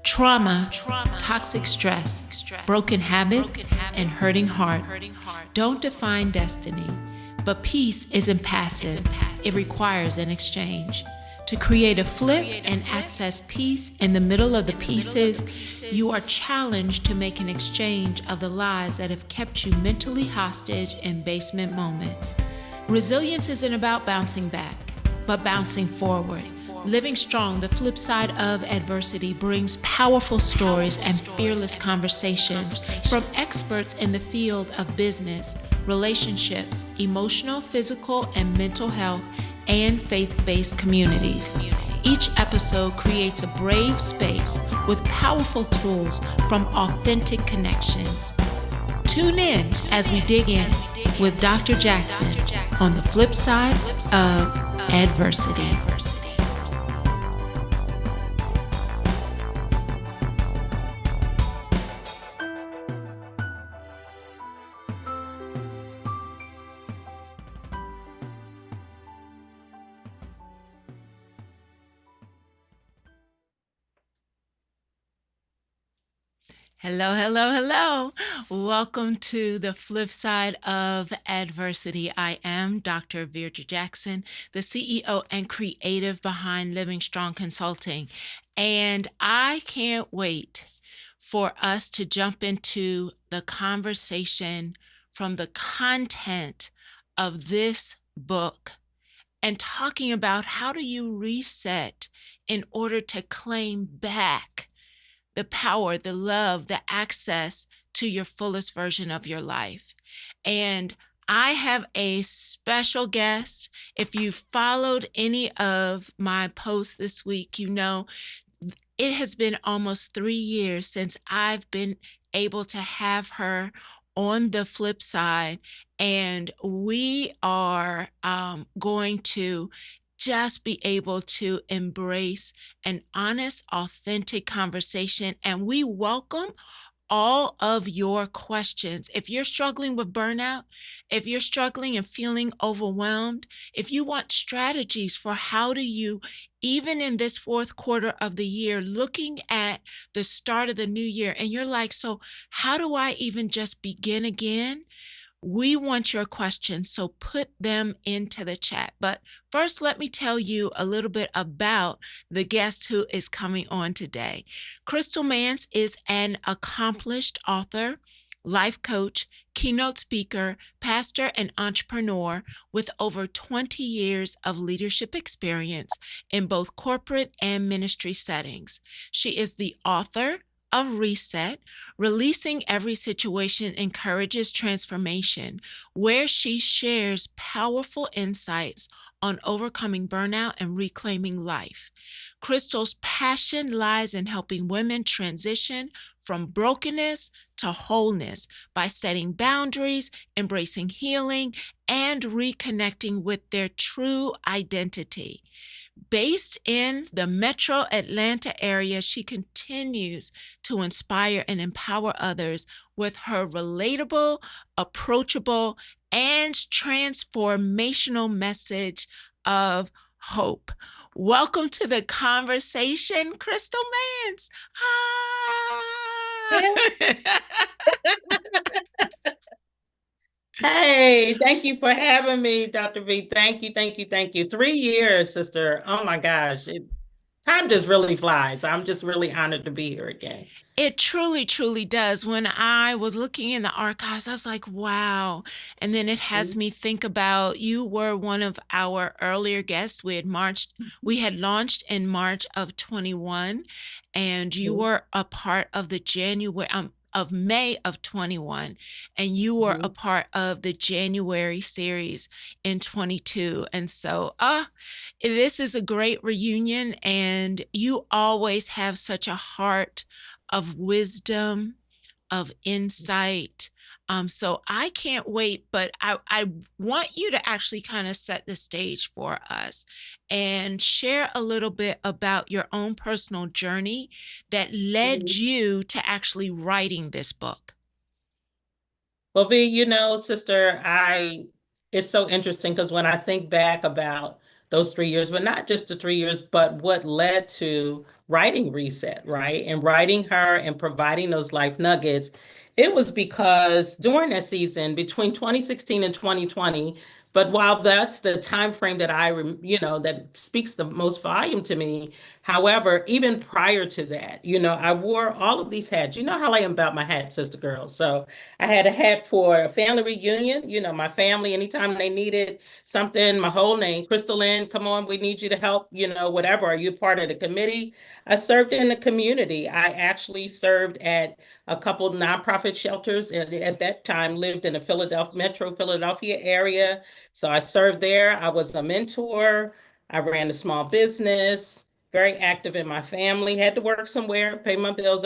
Trauma, toxic stress, broken habit, and hurting heart don't define destiny, but peace isn't passive. It requires an exchange. To create a flip and access peace in the middle of the pieces, you are challenged to make an exchange of the lies that have kept you mentally hostage in basement moments. Resilience isn't about bouncing back, but bouncing forward. Living Strong, the flip side of adversity, brings powerful stories and fearless conversations from experts in the field of business, relationships, emotional, physical, and mental health, and faith-based communities. Each episode creates a brave space with powerful tools from authentic connections. Tune in as we dig in with Dr. Jackson on the flip side of adversity. Hello, hello, hello. Welcome to the flip side of adversity. I am Dr. Veirdre Jackson, the CEO and creative behind Living Strong Consulting. And I can't wait for us to jump into the conversation from the content of this book and talking about how do you reset in order to claim back the power, the love, the access to your fullest version of your life. And I have a special guest. If you followed any of my posts this week, you know it has been almost 3 years since I've been able to have her on the flip side. And we are going to just be able to embrace an honest, authentic conversation. And we welcome all of your questions. If you're struggling with burnout, if you're struggling and feeling overwhelmed, if you want strategies for how do you, even in this fourth quarter of the year, looking at the start of the new year, and you're like, so how do I even just begin again? We want your questions, so put them into the chat. But first, let me tell you a little bit about the guest who is coming on today. Crystal Mance is an accomplished author, life coach, keynote speaker, pastor, and entrepreneur with over 20 years of leadership experience in both corporate and ministry settings. She is the author of R.E.S.E.T, Releasing Every Situation Encourages Transformation, where she shares powerful insights on overcoming burnout and reclaiming life. Crystal's passion lies in helping women transition from brokenness to wholeness by setting boundaries, embracing healing, and reconnecting with their true identity. Based in the metro Atlanta area, she continues to inspire and empower others with her relatable, approachable, and transformational message of hope. Welcome to the conversation, Crystal Mance. Hey, thank you for having me, Dr. V. Thank you, thank you, thank you. 3 years, sister. Oh my gosh. Time just really flies. I'm just really honored to be here again. It truly, truly does. When I was looking in the archives, I was like, wow. And then it has me think about you were one of our earlier guests. We had launched in March of 21, and you were a part of the of May of 21, and you were a part of the January series in 22. And so this is a great reunion, and you always have such a heart of wisdom, of insight. So I can't wait, but I want you to actually kind of set the stage for us and share a little bit about your own personal journey that led you to actually writing this book. Well, V, sister, it's so interesting because when I think back about those 3 years, but not just the 3 years, but what led to writing Reset, right? And writing her and providing those life nuggets. It was because during that season between 2016 and 2020, but while that's the time frame that that speaks the most volume to me, however, even prior to that, I wore all of these hats. You know how I am about my hats, sister girl. So I had a hat for a family reunion, my family, anytime they needed something, my whole name, Crystal Lynn, come on, we need you to help, whatever. Are you part of the committee? I served in the community. I actually served at a couple nonprofit shelters and at that time lived in the metro Philadelphia area. So I served there. I was a mentor. I ran a small business, very active in my family, had to work somewhere, pay my bills.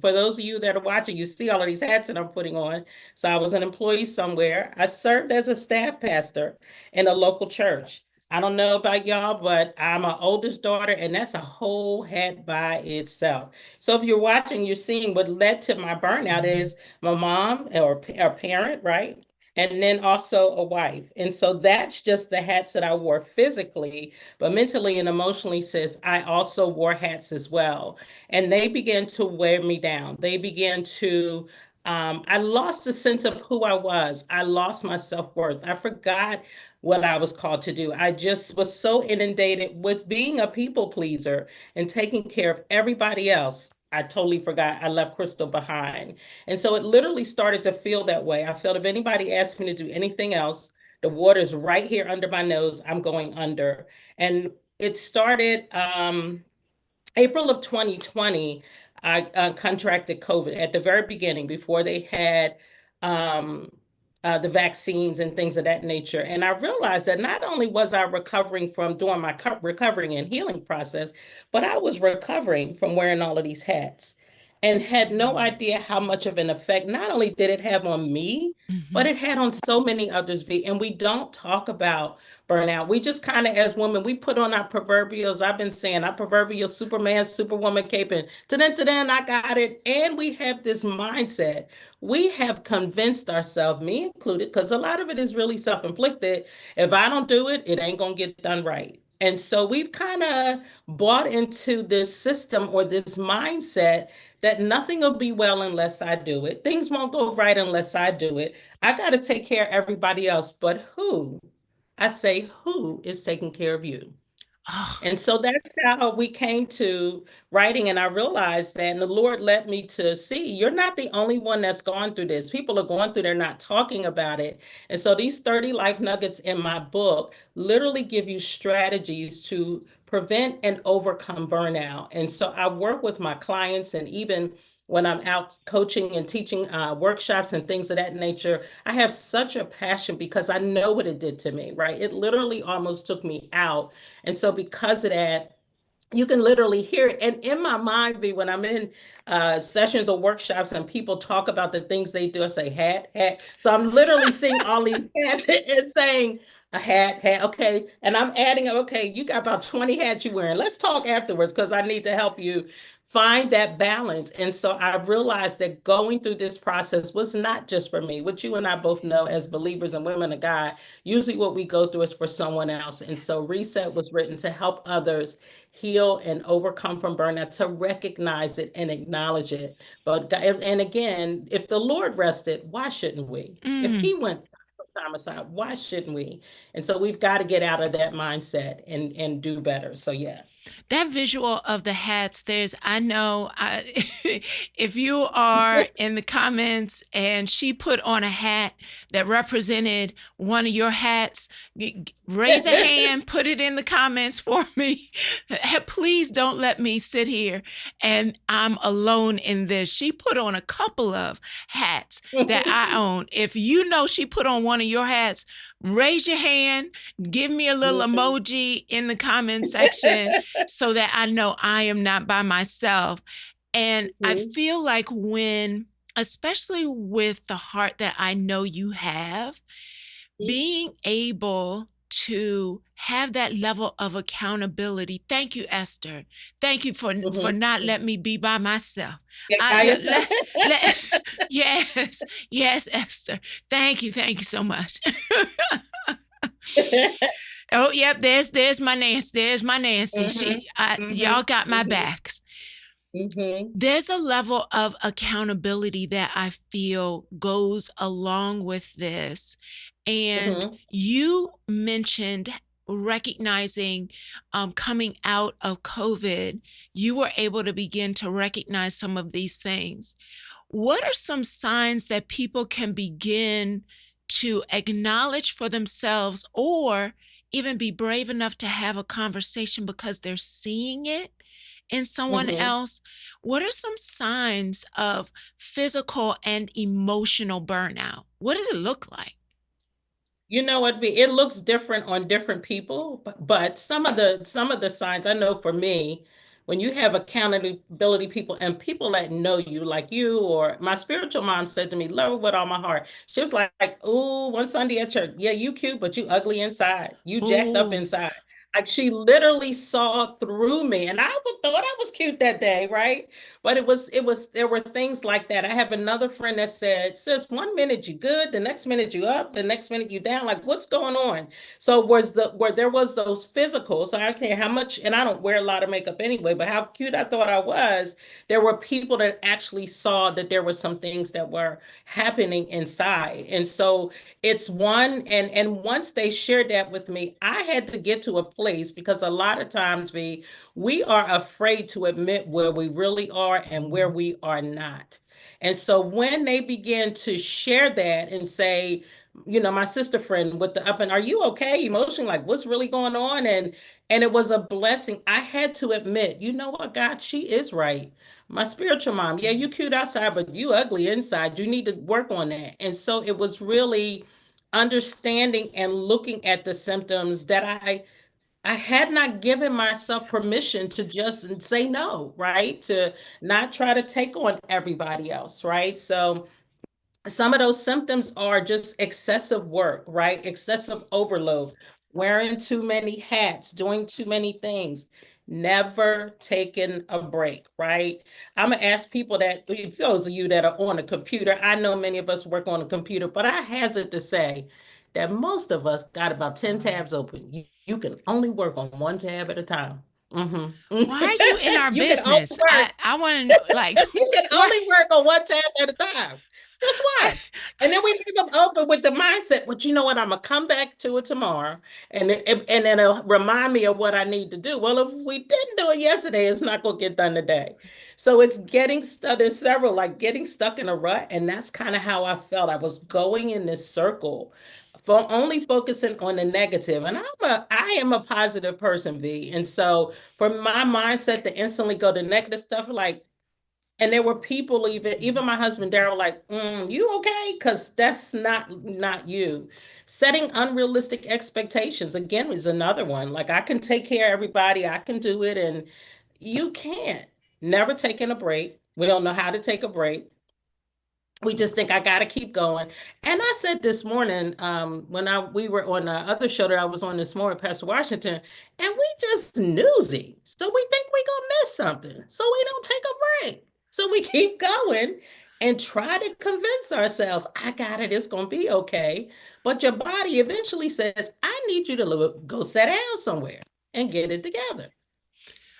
For those of you that are watching, you see all of these hats that I'm putting on. So I was an employee somewhere. I served as a staff pastor in a local church. I don't know about y'all, but I'm an oldest daughter, and that's a whole hat by itself. So if you're watching, you're seeing what led to my burnout is my mom or a parent, right? And then also a wife. And so that's just the hats that I wore physically, but mentally and emotionally, sis, I also wore hats as well. And they began to wear me down. They began to I lost the sense of who I was. I lost my self-worth. I forgot what I was called to do. I just was so inundated with being a people pleaser and taking care of everybody else. I totally forgot I left Crystal behind. And so it literally started to feel that way. I felt if anybody asked me to do anything else, the water's right here under my nose, I'm going under. And it started April of 2020, I contracted COVID at the very beginning before they had um, the vaccines and things of that nature. And I realized that not only was I recovering from doing my recovering and healing process, but I was recovering from wearing all of these hats and had no idea how much of an effect not only did it have on me, but Mhm. it had on so many others. And we don't talk about burnout. We just kind of, as women, we put on our proverbials. I've been saying our proverbial Superman, Superwoman cape, and then I got it. And we have this mindset. We have convinced ourselves, me included, because a lot of it is really self-inflicted. If I don't do it, it ain't gonna get done right. And so we've kind of bought into this system or this mindset that nothing will be well unless I do it. Things won't go right unless I do it. I got to take care of everybody else, but who? I say, who is taking care of you? Oh, And so that's how we came to writing. And I realized that, and the Lord led me to see you're not the only one that's gone through this. People are going through, they're not talking about it. And so these 30 life nuggets in my book literally give you strategies to prevent and overcome burnout. And so I work with my clients, and even when I'm out coaching and teaching workshops and things of that nature, I have such a passion because I know what it did to me, right? It literally almost took me out. And so because of that, you can literally hear it. And in my mind, V, when I'm in sessions or workshops and people talk about the things they do, I say hat, hat. So I'm literally seeing all these hats and saying a hat, hat. Okay. And I'm adding, okay, you got about 20 hats you're wearing. Let's talk afterwards because I need to help you find that balance. And so I realized that going through this process was not just for me, which you and I both know as believers and women of God, usually what we go through is for someone else. And so yes. Reset was written to help others heal and overcome from burnout, to recognize it and acknowledge it. But and again, if the Lord rested, why shouldn't we? If Mm. He went time aside, why shouldn't we? And so we've got to get out of that mindset and do better. So yeah. That visual of the hats, if you are in the comments and she put on a hat that represented one of your hats, raise a hand, put it in the comments for me. Please don't let me sit here and I'm alone in this. She put on a couple of hats that I own. If you know she put on one of your hats, raise your hand, give me a little emoji in the comment section so that I know I am not by myself. And I feel like especially with the heart that I know you have, being able to have that level of accountability. Thank you, Esther. Thank you for not letting me be by myself. I By let, yourself. let, let, yes, yes, Esther. Thank you so much. Oh, yep. There's my Nancy. There's my Nancy. Mm-hmm. Y'all got my Mm-hmm. backs. Mm-hmm. There's a level of accountability that I feel goes along with this. And Mm-hmm. you mentioned recognizing coming out of COVID, you were able to begin to recognize some of these things. What are some signs that people can begin to acknowledge for themselves or even be brave enough to have a conversation because they're seeing it in someone Mm-hmm. else? What are some signs of physical and emotional burnout? What does it look like? You know what? It looks different on different people, but some of the signs I know for me, when you have accountability people and people that know you, like you or my spiritual mom said to me, "Love her with all my heart." She was like, "Ooh, one Sunday at church, yeah, you cute, but you ugly inside. You jacked up Oh, inside." Like she literally saw through me, and I would thought I was cute that day, right? But there were things like that. I have another friend that said, "Sis, one minute you good, the next minute you up, the next minute you down. Like what's going on?" So was the where there was those physicals. So I don't care how much, and I don't wear a lot of makeup anyway, but how cute I thought I was, there were people that actually saw that there were some things that were happening inside. And so it's one, and once they shared that with me, I had to get to a place because a lot of times we are afraid to admit where we really are and where we are not. And so when they begin to share that and say, my sister friend with the up and are you okay emotionally? Like what's really going on? And it was a blessing. I had to admit, you know what, God, she is right. My spiritual mom, yeah, you cute outside, but you ugly inside. You need to work on that. And so it was really understanding and looking at the symptoms that I had not given myself permission to just say no, right? To not try to take on everybody else, right? So some of those symptoms are just excessive work, right? Excessive overload, wearing too many hats, doing too many things, never taking a break, right? I'm gonna ask people that, if those of you that are on a computer, I know many of us work on a computer, but I hazard to say that most of us got about 10 tabs open. You can only work on one tab at a time. Mhm. why are you in our You can only business? work I want to know, like, you can what? only work on one tab at a time. That's why. And then we leave them open with the mindset, but you know what? I'm gonna come back to it tomorrow, and then it'll remind me of what I need to do. Well, if we didn't do it yesterday, it's not gonna get done today. So it's getting stuck. There's several like getting stuck in a rut, and that's kind of how I felt. I was going in this circle, for only focusing on the negative. And I am a positive person, V. And so for my mindset to instantly go to negative stuff, like and there were people, even my husband Daryl, like, you okay? Because that's not you. Setting unrealistic expectations again is another one. Like I can take care of everybody, I can do it, and you can't. Never taking a break. We don't know how to take a break. We just think I gotta keep going. And I said this morning, when I we were on the other show that I was on this morning, Pastor Washington, and we just newsy. So we think we gonna miss something. So we don't take a break. So we keep going and try to convince ourselves, I got it, it's gonna be okay. But your body eventually says, I need you to go sit down somewhere and get it together.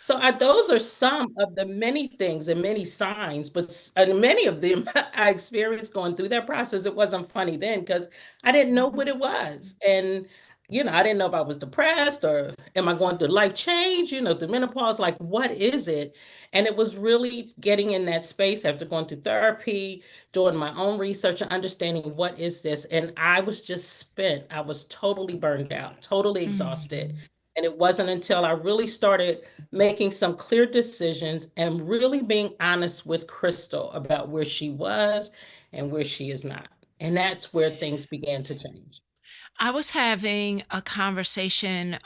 So those are some of the many things and many signs, but and many of them I experienced going through that process. It wasn't funny then because I didn't know what it was. And, I didn't know if I was depressed or am I going through life change, through menopause, like what is it? And it was really getting in that space after going through therapy, doing my own research and understanding what is this. And I was just spent. I was totally burned out, totally exhausted. Mm. And it wasn't until I really started making some clear decisions and really being honest with Crystal about where she was and where she is not. And that's where things began to change. I was having a conversation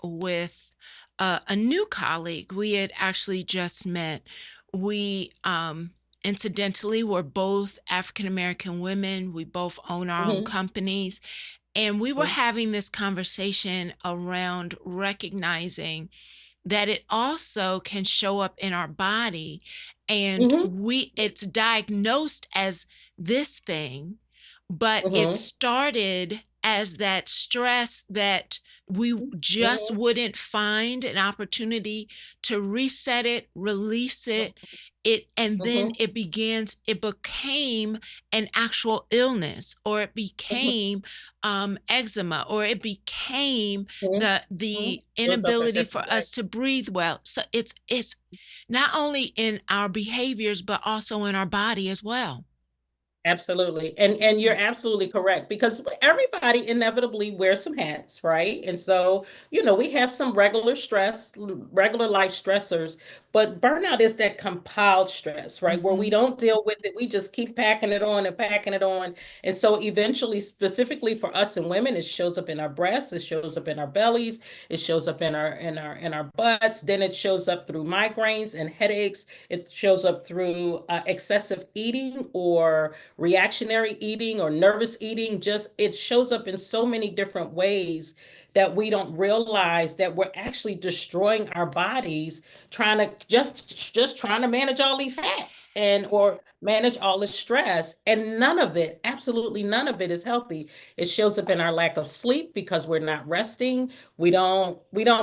with a new colleague. We had actually just met. We incidentally were both African American women. We both own our own Mhm, companies. And we were mhm, having this conversation around recognizing that it also can show up in our body, and mhm, we it's diagnosed as this thing, but it mhm, started as that stress that we just Mhm, wouldn't find an opportunity to reset it, release it, and then mhm, it became an actual illness, or it mhm, became eczema, or it became mhm, the mhm. Shows up in inability for different ways. us to breathe well. So it's not only in our behaviors, but also in our body as well. Absolutely. And you're absolutely correct because everybody inevitably wears some hats, right? And so, we have some regular life stressors, but burnout is that compiled stress, right? Where we Mhm. don't deal with it, we just keep packing it on and packing it on. And so eventually, specifically for us and women, it shows up in our breasts, it shows up in our bellies, it shows up in our butts, then it shows up through migraines and headaches. It shows up through excessive eating or reactionary eating or nervous eating. Just it shows up in so many different ways that we don't realize that we're actually destroying our bodies trying to just trying to manage all these hats and or manage all the stress, and none of it, absolutely none of it, is healthy. It shows up in our lack of sleep because we're not resting. We don't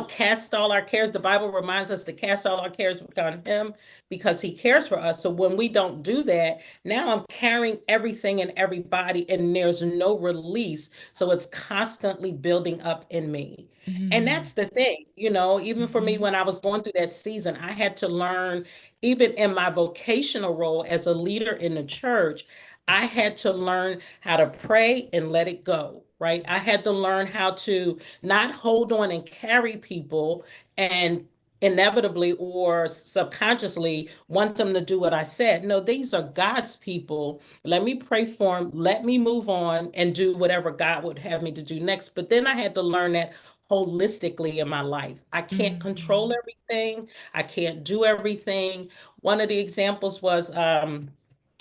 cast all our cares. The Bible reminds us to cast all our cares upon him because he cares for us. So when we don't do that, now I'm carrying everything and everybody, and there's no release. So it's constantly building up in me. And Mhm. that's the thing, even for me, Mhm. when I was going through that season, I had to learn, even in my vocational role as a leader in the church, I had to learn how to pray and let it go, right? I had to learn how to not hold on and carry people and inevitably or subconsciously want them to do what I said. No, these are God's people. Let me pray for them. Let me move on and do whatever God would have me to do next. But then I had to learn that holistically in my life. I can't control Mhm. everything. I can't do everything. One of the examples was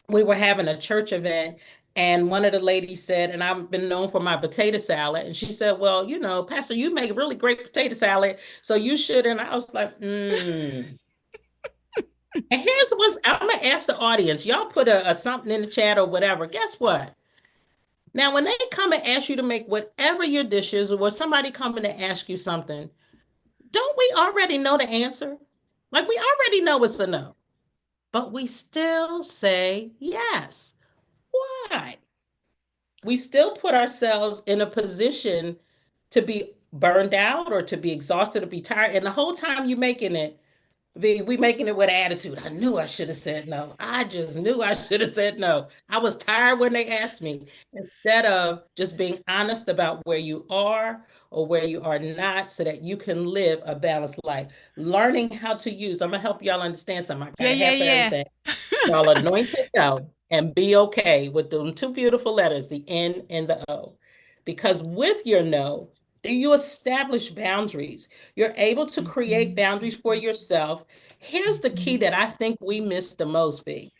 we were having a church event, and one of the ladies said, and I've been known for my potato salad, and she said, well, Pastor, you make really great potato salad, so you should. And I was like, and here's what's, I'm gonna ask the audience, y'all put a something in the chat or whatever. Guess what? Now, when they come and ask you to make whatever your dishes, or somebody coming to ask you something, don't we already know the answer? Like, we already know it's a no, but we still say yes. Why? We still put ourselves in a position to be burned out or to be exhausted or be tired. And the whole time you making it, we making it with attitude. I knew I should have said no. I just knew I should have said no. I was tired when they asked me. Instead of just being honest about where you are or where you are not so that you can live a balanced life. Learning how to use, I'm gonna help y'all understand something. I Yeah, got a yeah, hat for yeah. everything. Y'all anoint it down and be okay with them two beautiful letters, the N and the O. Because with your no, you establish boundaries. You're able to create Mhm. boundaries for yourself. Here's the key Mhm. that I think we miss the most, V.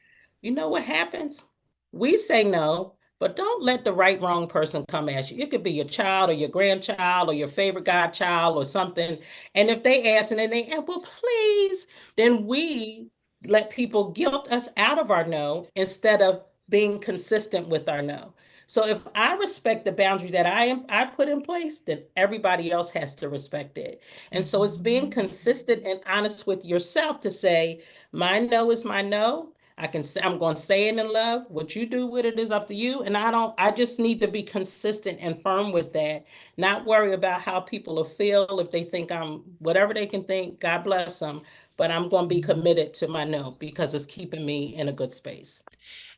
You know what happens? We say no, but don't let the right, wrong person come at you. It could be your child or your grandchild or your favorite godchild or something. And if they ask and then they ask, well, please, then we let people guilt us out of our no instead of being consistent with our no. So if I respect the boundary that I put in place, then everybody else has to respect it. And so it's being Mhm. consistent and honest with yourself to say, my no is my no. I'm going to say it in love. What you do with it is up to you. And I just need to be consistent and firm with that, not worry about how people will feel if they think I'm whatever they can think. God bless them. But I'm going to be committed to my no because it's keeping me in a good space.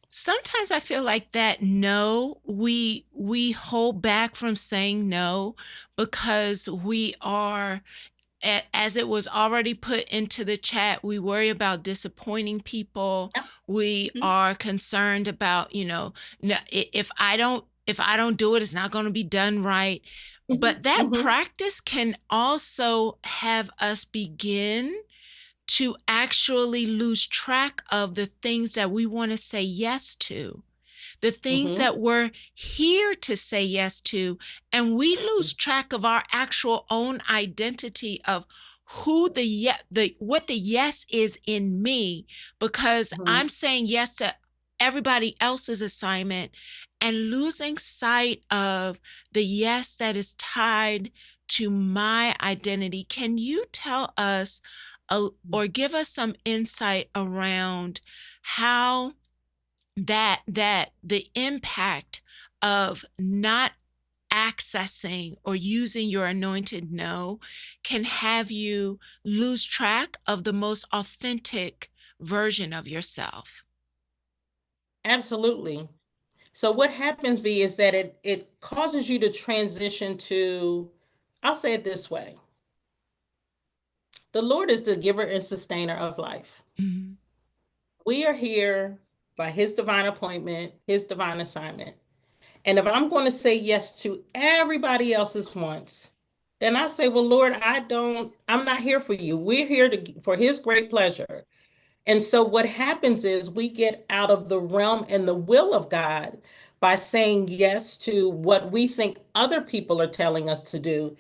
Sometimes I feel like that no, we hold back from saying no because we are, as it was already put into the chat, we worry about disappointing people. Yep. We Mhm. are concerned about, no, if I don't do it, it's not going to be done right. But Mhm. that Mhm. practice can also have us begin to actually lose track of the things that we want to say yes to, the things Mhm. that we're here to say yes to, and we lose track of our actual own identity of who the what the yes is in me, because Mhm. I'm saying yes to everybody else's assignment, and losing sight of the yes that is tied to my identity. Can you tell us or give us some insight around how that the impact of not accessing or using your anointed no can have you lose track of the most authentic version of yourself? Absolutely. So what happens, V, is that it causes you to transition to, I'll say it this way. The Lord is the giver and sustainer of life. Mm-hmm. We are here by his divine appointment, his divine assignment. And if I'm going to say yes to everybody else's wants, then I say, well, Lord, I'm not here for you. We're here for his great pleasure. And so what happens is we get out of the realm and the will of God by saying yes to what we think other people are telling us to do.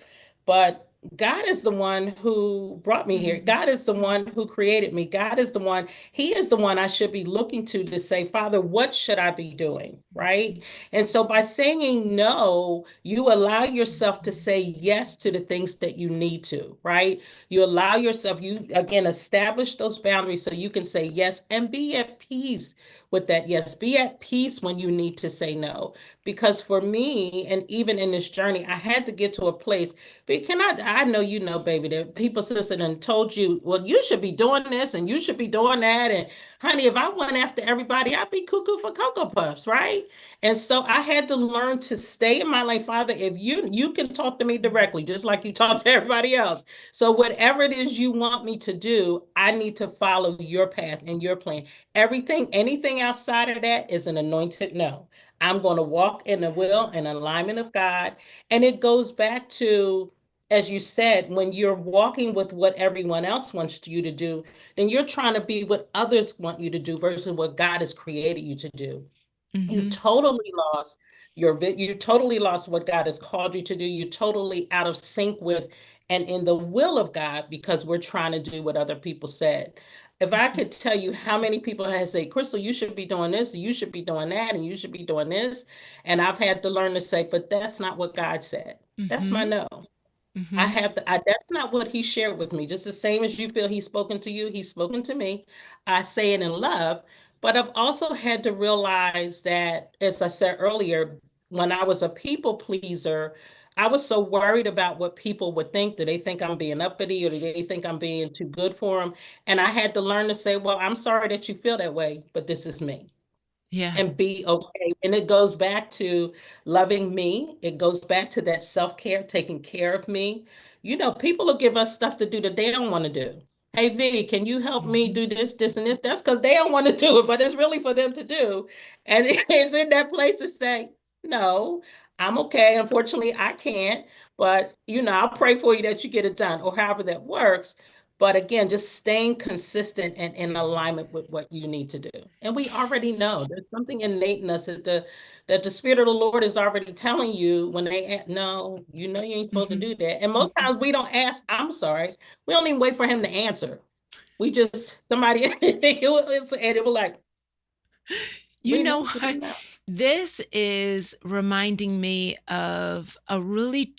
But God is the one who brought me here. Mm-hmm. God is the one who created me. God is the one, He is the one I should be looking to say, Father, what should I be doing? Right. And so by saying no, you allow yourself to say yes to the things that you need to, right? You allow yourself, you again establish those boundaries so you can say yes and be at peace with that yes. Be at peace when you need to say no. Because for me, and even in this journey, I had to get to a place. But I know you know, baby, that people sister and told you, well, you should be doing this and you should be doing that. And honey, if I went after everybody, I'd be cuckoo for Cocoa Puffs, right? And so I had to learn to stay in my lane. Father, if you can talk to me directly, just like you talk to everybody else. So whatever it is you want me to do, I need to follow your path and your plan. Anything outside of that is an anointed no. I'm going to walk in the will and alignment of God. And it goes back to, as you said, when you're walking with what everyone else wants you to do, then you're trying to be what others want you to do versus what God has created you to do. You've Mm-hmm. totally lost you totally lost what God has called you to do. You're totally out of sync with and in the will of God because we're trying to do what other people said. If I Mm-hmm. could tell you how many people have said, Crystal, you should be doing this, you should be doing that, and you should be doing this. And I've had to learn to say, but that's not what God said. That's my Mm-hmm. no. Mm-hmm. That's not what he shared with me. Just the same as you feel he's spoken to you, he's spoken to me. I say it in love, but I've also had to realize that, as I said earlier, when I was a people pleaser, I was so worried about what people would think. Do they think I'm being uppity or do they think I'm being too good for them? And I had to learn to say, well, I'm sorry that you feel that way, but this is me Yeah. and be okay. And it goes back to loving me. It goes back to that self-care, taking care of me. You know, people will give us stuff to do that they don't want to do. Hey, V, can you help me Mm-hmm. do this, this, and this? That's because they don't want to do it, but it's really for them to do. And it's in that place to say, no, I'm okay. Unfortunately, I can't, but I'll pray for you that you get it done or however that works. But again, just staying consistent and in alignment with what you need to do. And we already know there's something innate in us that the Spirit of the Lord is already telling you when no, you ain't supposed to Mm-hmm. do that. And most Mm-hmm. times we don't ask, I'm sorry. We don't even wait for him to answer. We just somebody and it will like, You we know need to do what? now. This is reminding me of a really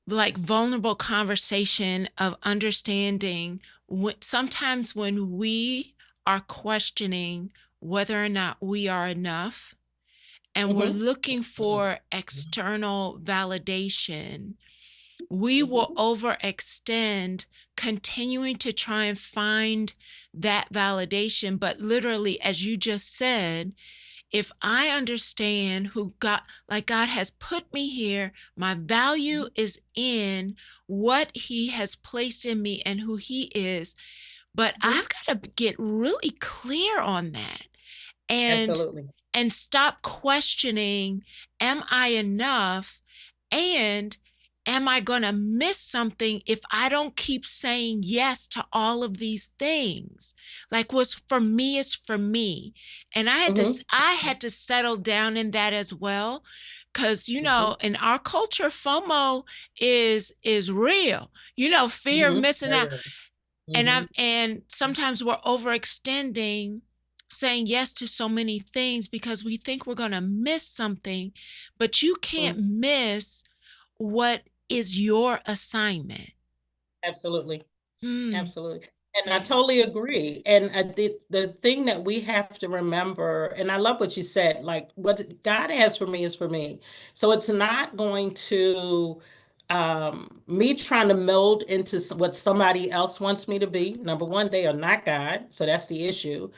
like vulnerable conversation of understanding sometimes when we are questioning whether or not we are enough and we're Mm-hmm. looking for external validation, we will overextend continuing to try and find that validation. But literally, as you just said, if I understand who God, like God has put me here, my value is in what He has placed in me and who He is. But Mm-hmm. I've got to get really clear on that and Absolutely. stop questioning, am I enough? And am I going to miss something if I don't keep saying yes to all of these things? Like what's for me is for me. And Mm-hmm. I had to settle down in that as well. Cause Mm-hmm. in our culture, FOMO is real. Fear of Mm-hmm. missing Very out. well. And Mm-hmm. sometimes we're overextending saying yes to so many things because we think we're going to miss something, but you can't Mhm. miss what is your assignment. Absolutely. Mm, Absolutely. And I yeah. totally agree. And the thing that we have to remember, and I love what you said, like what God has for me is for me. So it's not going to me trying to mold into what somebody else wants me to be. Number one, they are not God, so that's the issue.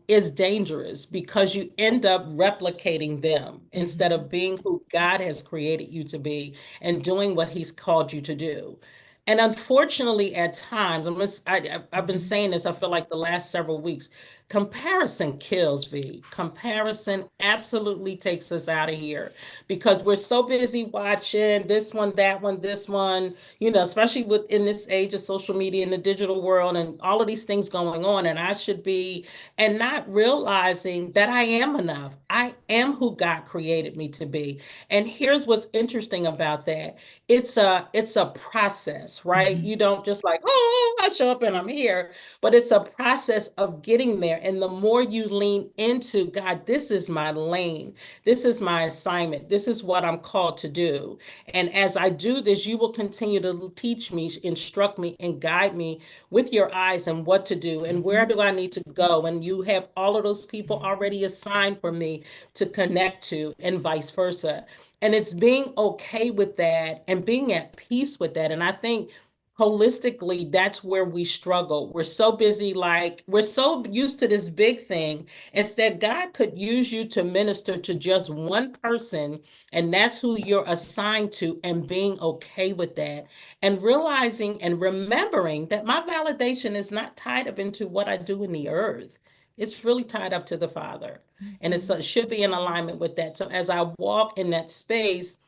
Is dangerous because you end up replicating them instead Mhm, of being who God has created you to be and doing what He's called you to do. And unfortunately, at times, I've been mhm, saying this, I feel like the last several weeks, comparison kills, V. Comparison absolutely takes us out of here because we're so busy watching this one, that one, this one, especially with in this age of social media and the digital world and all of these things going on. And I should be, and not realizing that I am enough. I am who God created me to be. And here's what's interesting about that, it's a process, right? mhm, You don't just like, oh, I show up and I'm here, but it's a process of getting there. And the more you lean into God, this is my lane, this is my assignment, this is what I'm called to do. And as I do this, you will continue to teach me, instruct me, and guide me with your eyes and what to do and where mhm, do I need to go. And you have all of those people mhm, already assigned for me to connect to, and vice versa. And it's being okay with that and being at peace with that. And I think holistically, that's where we struggle. We're so busy, like, we're so used to this big thing. Instead, God could use you to minister to just one person, and that's who you're assigned to, and being okay with that. And realizing and remembering that my validation is not tied up into what I do in the earth. It's really tied up to the Father. And mhm. it should be in alignment with that. So as I walk in that space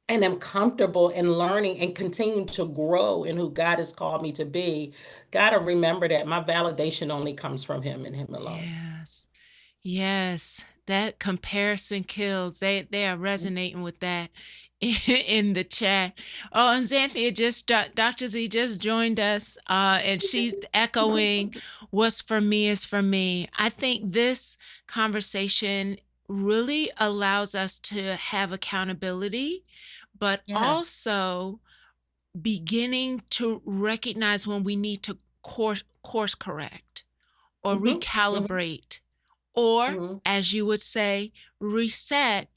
and am comfortable in learning and continue to grow in who God has called me to be, gotta remember that my validation only comes from Him and Him alone. Yes. Yes, that comparison kills. They are resonating with that in the chat. Oh, and Xanthia Dr. Z just joined us, and she's echoing, "What's for me is for me." I think this conversation really allows us to have accountability, but Yeah. also beginning to recognize when we need to course correct or Hmm. Hmm. recalibrate, or, Hmm. as you would say, reset,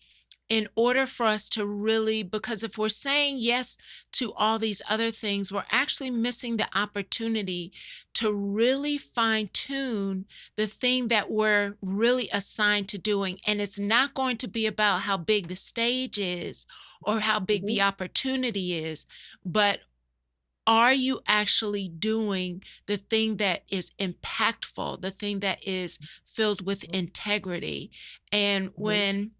in order for us to really, because if we're saying yes to all these other things, we're actually missing the opportunity to really fine tune the thing that we're really assigned to doing. And it's not going to be about how big the stage is or how big the Hmm. opportunity is, but are you actually doing the thing that is impactful, the thing that is filled with integrity? And Hmm. when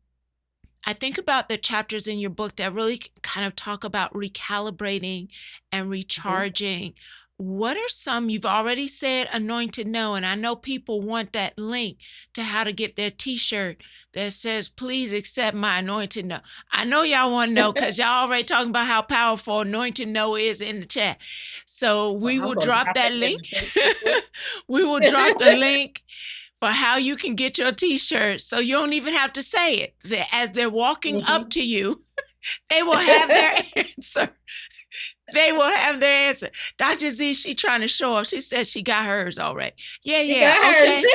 I think about the chapters in your book that really kind of talk about recalibrating and Hmm. recharging, what are some, you've already said anointed no, and I know people want that link to how to get their t-shirt that says, please accept my anointed no. I know y'all want to know because y'all already talking about how powerful anointed no is in the chat. So Well, we I'm will gonna drop drop that it in link. the Facebook We will drop the group. link for how you can get your t-shirt so you don't even have to say it. As they're walking up Mhm. to you, they will have their answer. They will have their answer. Dr. Z, she trying to show off. She said she got hers already. Yeah, You yeah. got hers. Okay.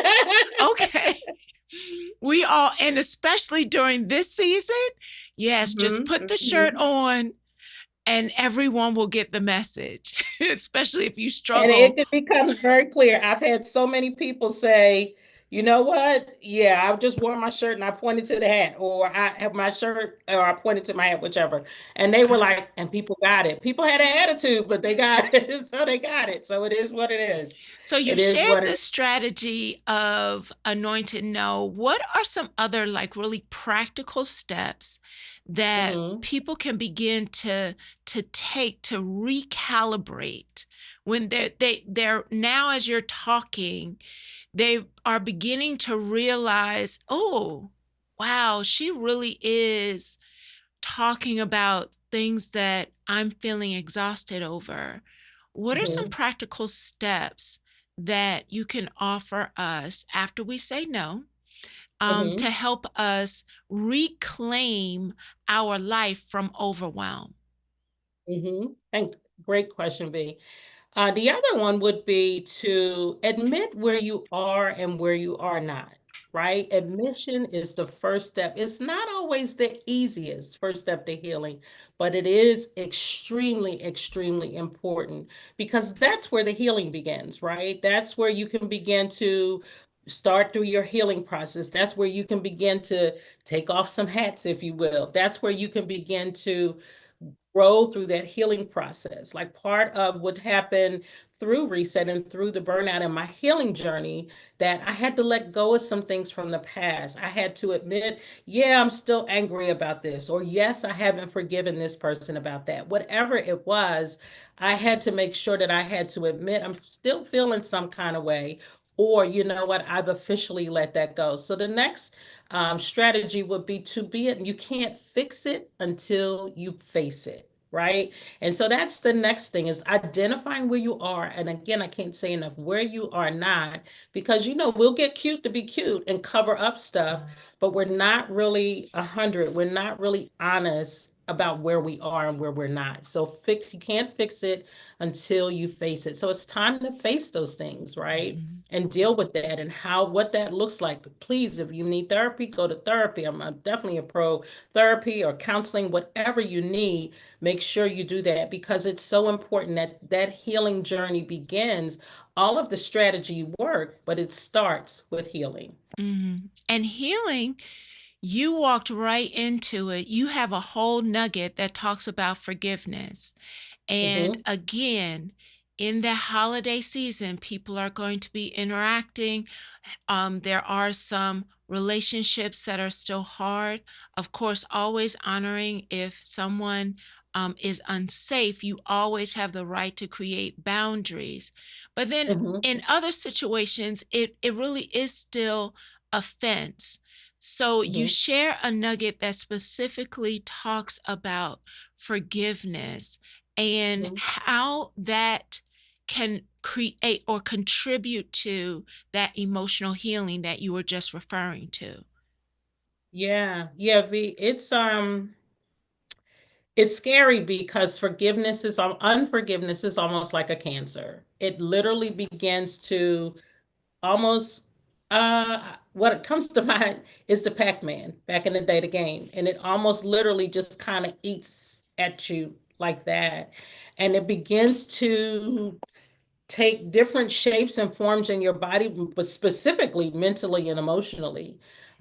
Okay. We all, and especially during this season, yes, just Hmm. put the shirt Hmm. on and everyone will get the message, especially if you And struggle. it becomes very clear. I've had so many people say, you know what? Yeah, I just wore my shirt and I pointed to the hat, or I have my shirt, or I pointed to my hat, whichever. And they were like, and people got it. People had an attitude, but they got it. So they got it. So it is what it is. So It you've is shared what it the strategy of anointed no. What are some other like really practical steps is. that Hmm. people can begin to take to recalibrate when they're now, as you're talking, they are beginning to realize, oh, wow, she really is talking about things that I'm feeling exhausted over. What are some Hmm. practical steps that you can offer us after we say no, Hmm. to help us reclaim our life from overwhelm? And great question, B. The other one would be to admit where you are and where you are not, right? Admission is the first step. It's not always the easiest first step to healing, but it is extremely, extremely important because that's where the healing begins, right? That's where you can begin to start through your healing process. That's where you can begin to take off some hats, if you will. That's where you can begin to grow through that healing process. Like part of what happened through reset and through the burnout and my healing journey, that I had to let go of some things from the past. I had to admit, yeah, I'm still angry about this, or yes, I haven't forgiven this person about that. Whatever it was, I had to make sure that I had to admit I'm still feeling some kind of way, or you know what, I've officially let that go. So the next strategy would be to be it. You can't fix it until you face it, right? And so that's the next thing, is identifying where you are. And again, I can't say enough where you are not, because we'll get cute to be cute and cover up stuff, but we're not really 100. We're not really honest about where we are and where we're not. So you can't fix it until you face it. So it's time to face those things, right? Mhm. And deal with that and what that looks like. Please, if you need therapy, go to therapy. I'm definitely a pro therapy or counseling, whatever you need. Make sure you do that, because it's so important that that healing journey begins. All of the strategy work, but it starts with healing. Mhm. And healing, you walked right into it. You have a whole nugget that talks about forgiveness. And Hmm. again, in the holiday season, people are going to be interacting. There are some relationships that are still hard. Of course, always honoring if someone is unsafe, you always have the right to create boundaries. But then Hmm. in other situations, it really is still offense. So you Hmm. share a nugget that specifically talks about forgiveness and Hmm. how that can create or contribute to that emotional healing that you were just referring to. Yeah, yeah, V. It's scary because unforgiveness is almost like a cancer. It literally begins to almost what it comes to mind is the Pac-Man back in the day, the game. And it almost literally just kind of eats at you like that. And it begins to take different shapes and forms in your body, but specifically mentally and emotionally.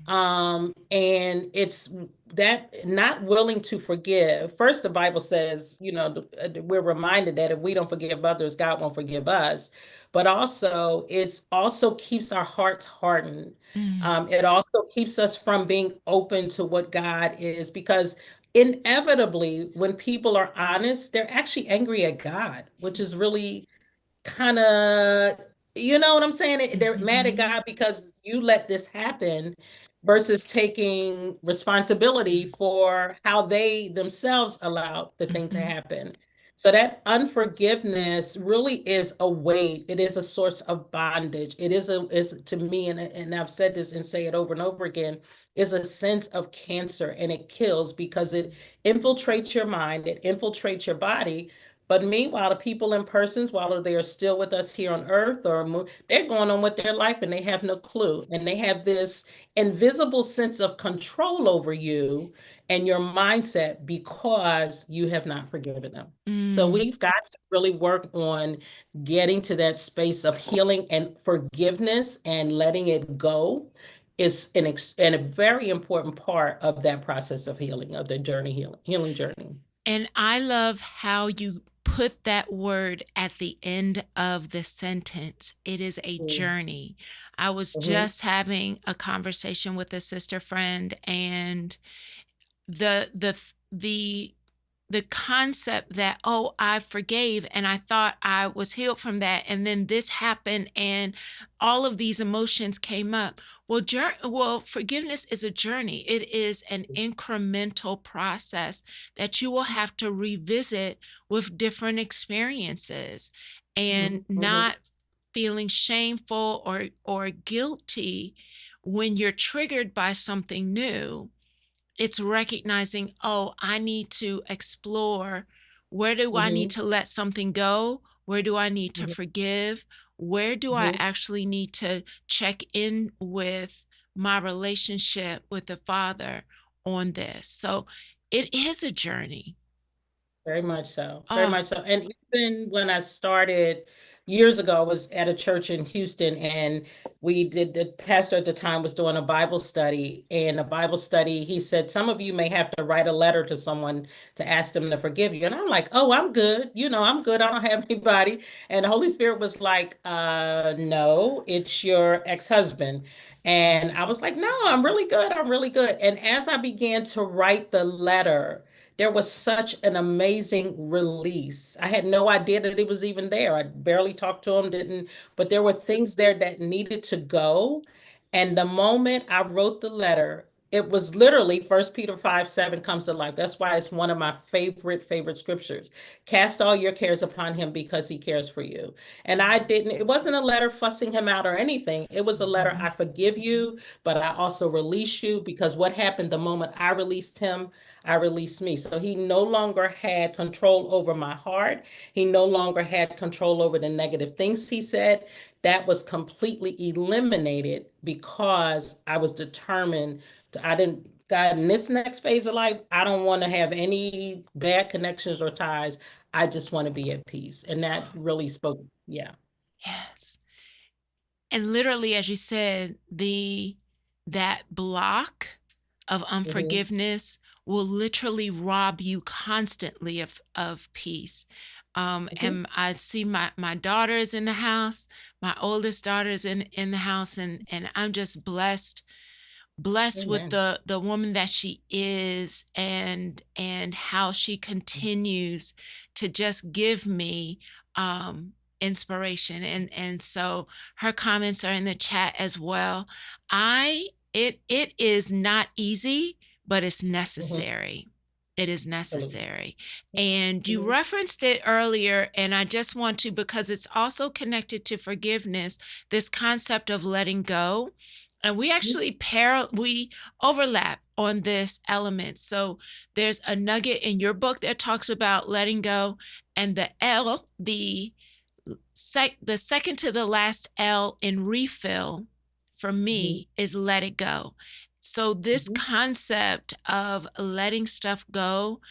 And it's that not willing to forgive. First, the Bible says, we're reminded that if we don't forgive others, God won't forgive us. But also, it's also keeps our hearts hardened. Mm, It also keeps us from being open to what God is, because inevitably, when people are honest, they're actually angry at God, which is really kind of, you know what I'm saying? They're mad at mhm, God because you let this happen, versus taking responsibility for how they themselves allowed the thing to mhm, happen. So that unforgiveness really is a weight. It is a source of bondage. It is to me, and I've said this and say it over and over again, is a sense of cancer, and it kills because it infiltrates your mind, it infiltrates your body. But meanwhile, the people in persons, while they are still with us here on earth, they're going on with their life and they have no clue. And they have this invisible sense of control over you and your mindset because you have not forgiven them. So mm. we've got to really work on getting to that space of healing and forgiveness, and letting it go is and a very important part of that process of healing, of the healing journey. And I love how you put that word at the end of the sentence. It is a journey. I was Mm-hmm. just having a conversation with a sister friend, and the the concept that, oh, I forgave and I thought I was healed from that, and then this happened and all of these emotions came up. Well, forgiveness is a journey. It is an incremental process that you will have to revisit with different experiences, and Mm-hmm. not Mm-hmm. feeling shameful or guilty when you're triggered by something new. It's recognizing, oh, I need to explore, where do I need Mm-hmm. to let something go? Where do I need to forgive? Where do I Mm-hmm. actually need to check in with my relationship with the Father on this? So it is a journey. Very much so. Very Oh, much so. And even when I started years ago, I was at a church in Houston, and the pastor at the time was doing a Bible study. And a Bible study, he said, some of you may have to write a letter to someone to ask them to forgive you. And I'm like, oh, I'm good. I'm good. I don't have anybody. And the Holy Spirit was like, no, it's your ex-husband. And I was like, no, I'm really good. I'm really good. And as I began to write the letter, there was such an amazing release. I had no idea that it was even there. I barely talked to him, didn't, but there were things there that needed to go. And the moment I wrote the letter, it was literally First Peter 5:7 comes to life. That's why it's one of my favorite scriptures. Cast all your cares upon him because he cares for you. And it wasn't a letter fussing him out or anything. It was a letter, I forgive you, but I also release you, because what happened the moment I released him, I released me. So he no longer had control over my heart. He no longer had control over the negative things he said. That was completely eliminated because I was determined. I didn't, God, in this next phase of life, I don't want to have any bad connections or ties. I just want to be at peace. And that really spoke. Yeah. yes. And literally, as you said, the that block of Hmm. unforgiveness will literally rob you constantly of peace. Hmm. And I see my daughter is in the house, my oldest daughter is in the house, and I'm just blessed with Amen. the woman that she is, and how she continues to just give me inspiration. And so her comments are in the chat as well. I it it is not easy, but it's Hmm. necessary. It is Absolutely. necessary. And you Hmm. referenced it earlier, and I just want to, because it's also connected to forgiveness, this concept of letting go. And we actually we overlap on this element. So there's a nugget in your book that talks about letting go, and the L, the second to the last L in refill for Hmm. me is let it go. So this Hmm. concept of letting stuff go,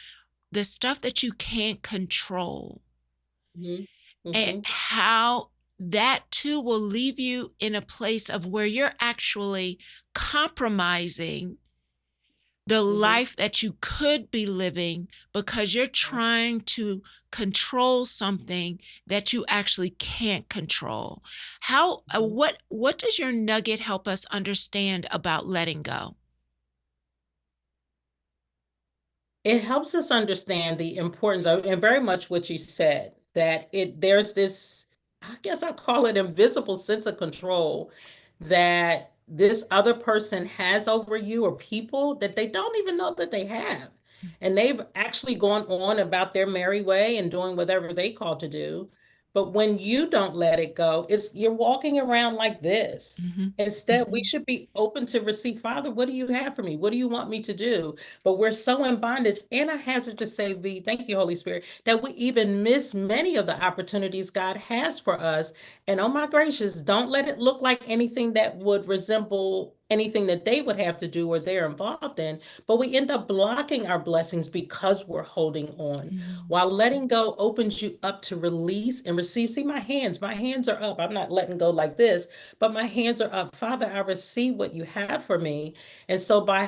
the stuff that you can't control, Hmm. and Hmm. how that too will leave you in a place of where you're actually compromising the Hmm. life that you could be living because you're trying to control something that you actually can't control. How Hmm. what does your nugget help us understand about letting go? It helps us understand the importance of, and very much what you said, that there's this, I guess I call it invisible sense of control that this other person has over you, or people that they don't even know that they have. And they've actually gone on about their merry way and doing whatever they call to do. But when you don't let it go, you're walking around like this. Mhm. Instead, we should be open to receive, Father, what do you have for me? What do you want me to do? But we're so in bondage. And I hazard to say, V, thank you, Holy Spirit, that we even miss many of the opportunities God has for us. And oh my gracious, don't let it look like anything that would resemble anything that they would have to do or they're involved in. But we end up blocking our blessings because we're holding on. Mhm. While letting go opens you up to release and receive. See, my hands are up. I'm not letting go like this, but my hands are up. Father, I receive what you have for me. And so by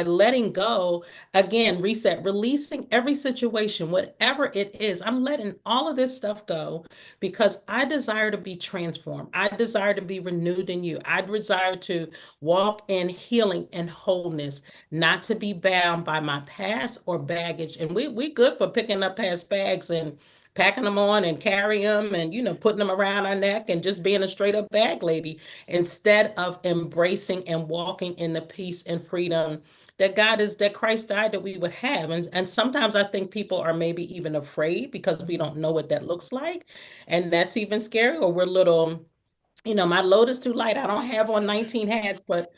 letting go, again, reset, releasing every situation, whatever it is, I'm letting all of this stuff go because I desire to be transformed. I desire to be renewed in you. I desire to walk in healing and wholeness, not to be bound by my past or baggage. And we good for picking up past bags and packing them on and carrying them and, putting them around our neck and just being a straight up bag lady instead of embracing and walking in the peace and freedom that Christ died that we would have. And sometimes I think people are maybe even afraid because we don't know what that looks like. And that's even scary, or we're little, my load is too light. I don't have on 19 hats, but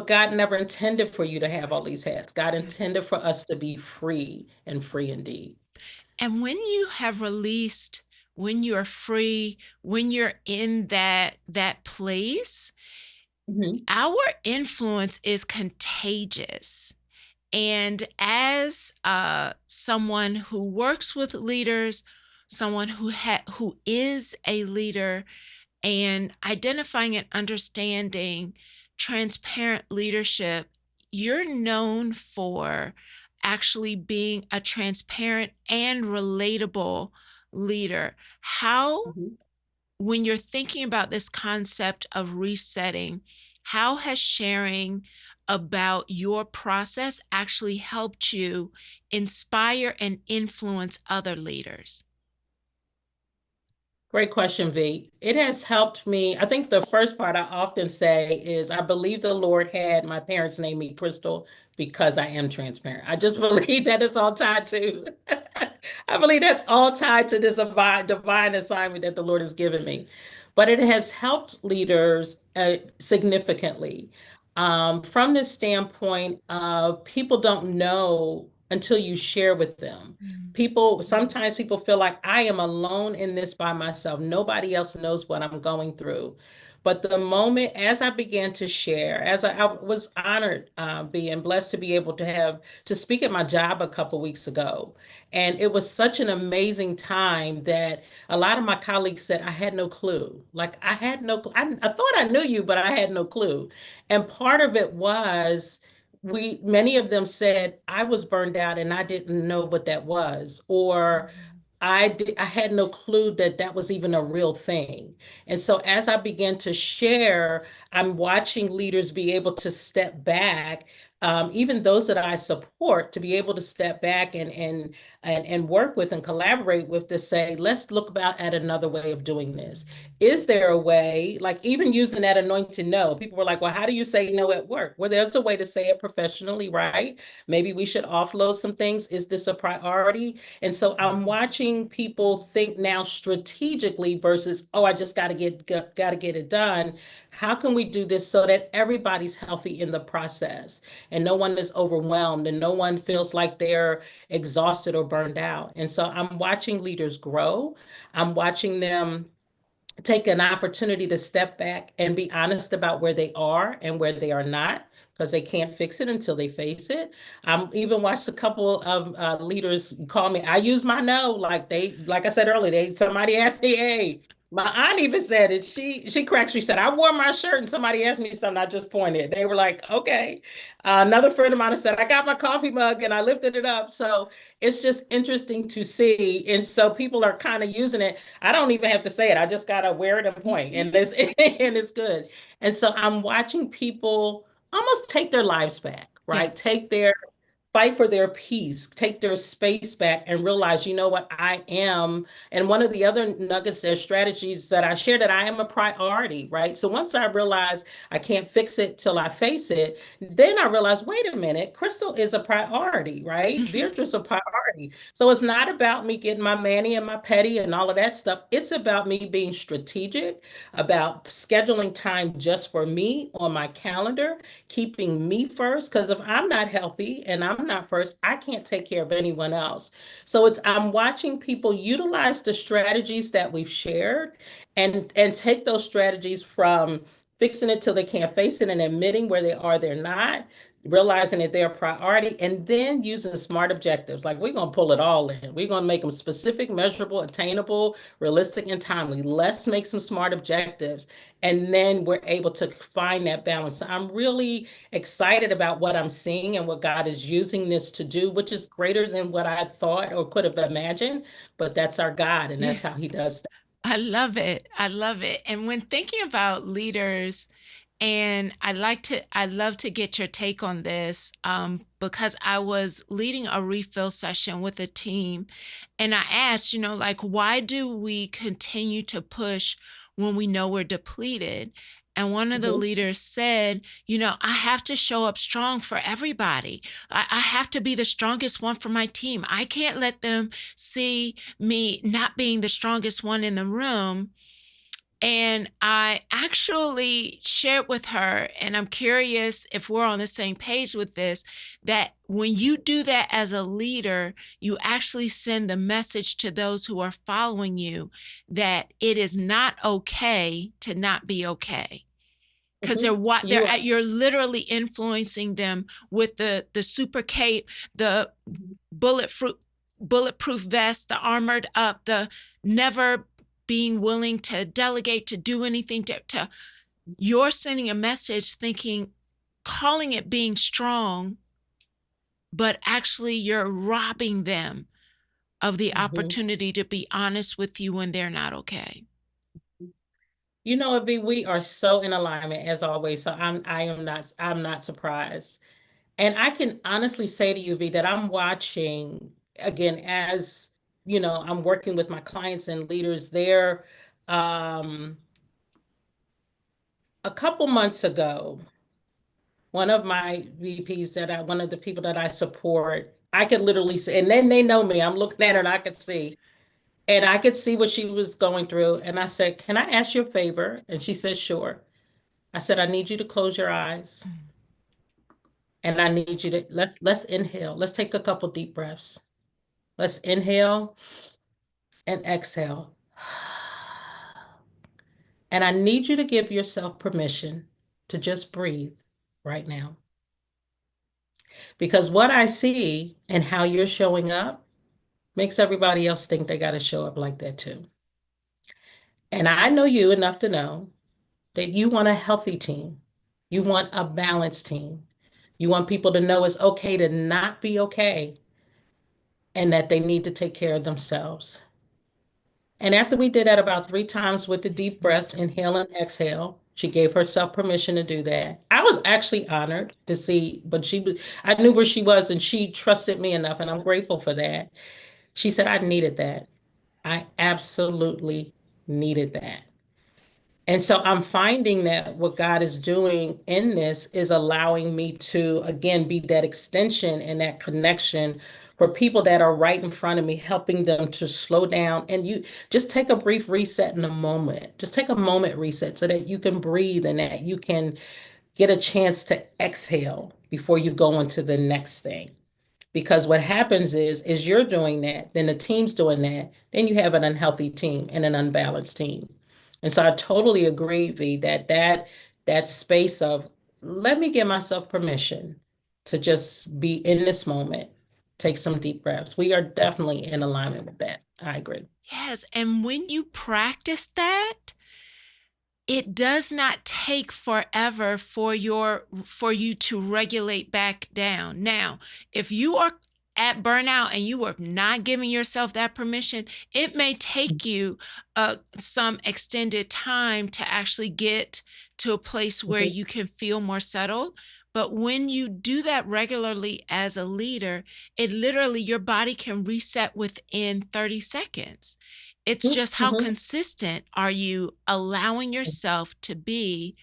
God never intended for you to have all these hats. God intended for us to be free and free indeed. And when you have released, when you're free, when you're in that place, Mhm. our influence is contagious. And as someone who works with leaders, someone who is a leader, and identifying and understanding transparent leadership, you're known for actually being a transparent and relatable leader. How, Mhm. when you're thinking about this concept of resetting, how has sharing about your process actually helped you inspire and influence other leaders? Great question, V. It has helped me. I think the first part I often say is I believe the Lord had my parents name me Crystal because I am transparent. I just believe that it's all tied to, I believe that's all tied to this divine assignment that the Lord has given me. But it has helped leaders significantly. From the standpoint of people don't know until you share with them. Sometimes people feel like I am alone in this by myself. Nobody else knows what I'm going through. But the moment as I began to share, as I was honored, being blessed to be able to speak at my job a couple weeks ago. And it was such an amazing time that a lot of my colleagues said, I had no clue. Like I had no, I thought I knew you, but I had no clue. And part of it was, many of them said I was burned out and I didn't know what that was, or I had no clue that that was even a real thing. And so as I began to share, I'm watching leaders be able to step back, even those that I support, to be able to step back and work with and collaborate with, to say, let's look about at another way of doing this. Is there a way, like even using that anointed no? People were like, well, how do you say no at work? Well, there's a way to say it professionally, right? Maybe we should offload some things. Is this a priority? And so I'm watching people think now strategically versus, oh, I just got to get it done. How can we do this so that everybody's healthy in the process and no one is overwhelmed and no one feels like they're exhausted or burned out? And so I'm watching leaders grow. I'm watching them take an opportunity to step back and be honest about where they are and where they are not, because they can't fix it until they face it. I'm even watched a couple of leaders call me. I use my no, like I said earlier, somebody asked me, hey, my aunt even said it. She cracks. She said, I wore my shirt and somebody asked me something. I just pointed. They were like, okay. Another friend of mine said, I got my coffee mug and I lifted it up. So it's just interesting to see. And so people are kind of using it. I don't even have to say it. I just gotta wear it and point, and this and it's good. And so I'm watching people almost take their lives back, Yeah. right? Fight for their peace, take their space back, and realize, you know what, I am. And one of the other nuggets, their strategies that I share, that I am a priority, right? So once I realize I can't fix it till I face it, then I realize, wait a minute, Crystal is a priority, right? Mhm. Veirdre's a priority. So it's not about me getting my manny and my petty and all of that stuff. It's about me being strategic, about scheduling time just for me on my calendar, keeping me first. Because if I'm not healthy and I'm not first, I can't take care of anyone else. So I'm watching people utilize the strategies that we've shared and take those strategies from fixing it till they can't face it and admitting where they are, they're not, realizing that they're a priority, and then using smart objectives. Like we're going to pull it all in. We're going to make them specific, measurable, attainable, realistic, and timely. Let's make some smart objectives. And then we're able to find that balance. So I'm really excited about what I'm seeing and what God is using this to do, which is greater than what I thought or could have imagined. But that's our God, and Yeah. that's how He does that. I love it. I love it. And when thinking about leaders And I'd love to get your take on this, because I was leading a refill session with a team, and I asked, like, why do we continue to push when we know we're depleted? And one of the Mhm. leaders said, I have to show up strong for everybody. I have to be the strongest one for my team. I can't let them see me not being the strongest one in the room. And I actually shared with her, and I'm curious if we're on the same page with this, that when you do that as a leader, you actually send the message to those who are following you that it is not okay to not be okay. Because Mhm. You are. you're literally influencing them with the super cape, the Mhm. bulletproof bulletproof vest, the armored up, the never being willing to delegate, to do anything, to you're sending a message thinking, calling it being strong, but actually you're robbing them of the Mhm. opportunity to be honest with you when they're not okay. You know, Avi, we are so in alignment as always. So I'm not surprised. And I can honestly say to you, V, that I'm watching again as I'm working with my clients and leaders there. Um, a couple months ago, one of my VPs one of the people that I support, I could literally see, and then they know me. I'm looking at her and I could see what she was going through. And I said, "Can I ask you a favor?" And she said, "Sure." I said, "I need you to close your eyes, and I need you to let's inhale. Let's take a couple deep breaths. Let's inhale and exhale. And I need you to give yourself permission to just breathe right now. Because what I see and how you're showing up makes everybody else think they got to show up like that too. And I know you enough to know that you want a healthy team. You want a balanced team. You want people to know it's okay to not be okay and that they need to take care of themselves. And after we did that about 3 times with the deep breaths, inhale and exhale, she gave herself permission to do that. I was actually honored to see, but I knew where she was and she trusted me enough, and I'm grateful for that. She said, I needed that. I absolutely needed that. And so I'm finding that what God is doing in this is allowing me to, again, be that extension and that connection for people that are right in front of me, helping them to slow down. And you just take a brief reset in a moment. Just take a moment reset so that you can breathe and that you can get a chance to exhale before you go into the next thing. Because what happens is you're doing that, then the team's doing that, then you have an unhealthy team and an unbalanced team. And so I totally agree, V, that space of let me give myself permission to just be in this moment, take some deep breaths. We are definitely in alignment with that. I agree. Yes, and when you practice that, it does not take forever for you to regulate back down. Now, if you are at burnout and you are not giving yourself that permission, it may take you some extended time to actually get to a place where Mhm. you can feel more settled. But when you do that regularly as a leader, it literally, your body can reset within 30 seconds. It's Mhm. just how Mhm. consistent are you allowing yourself to be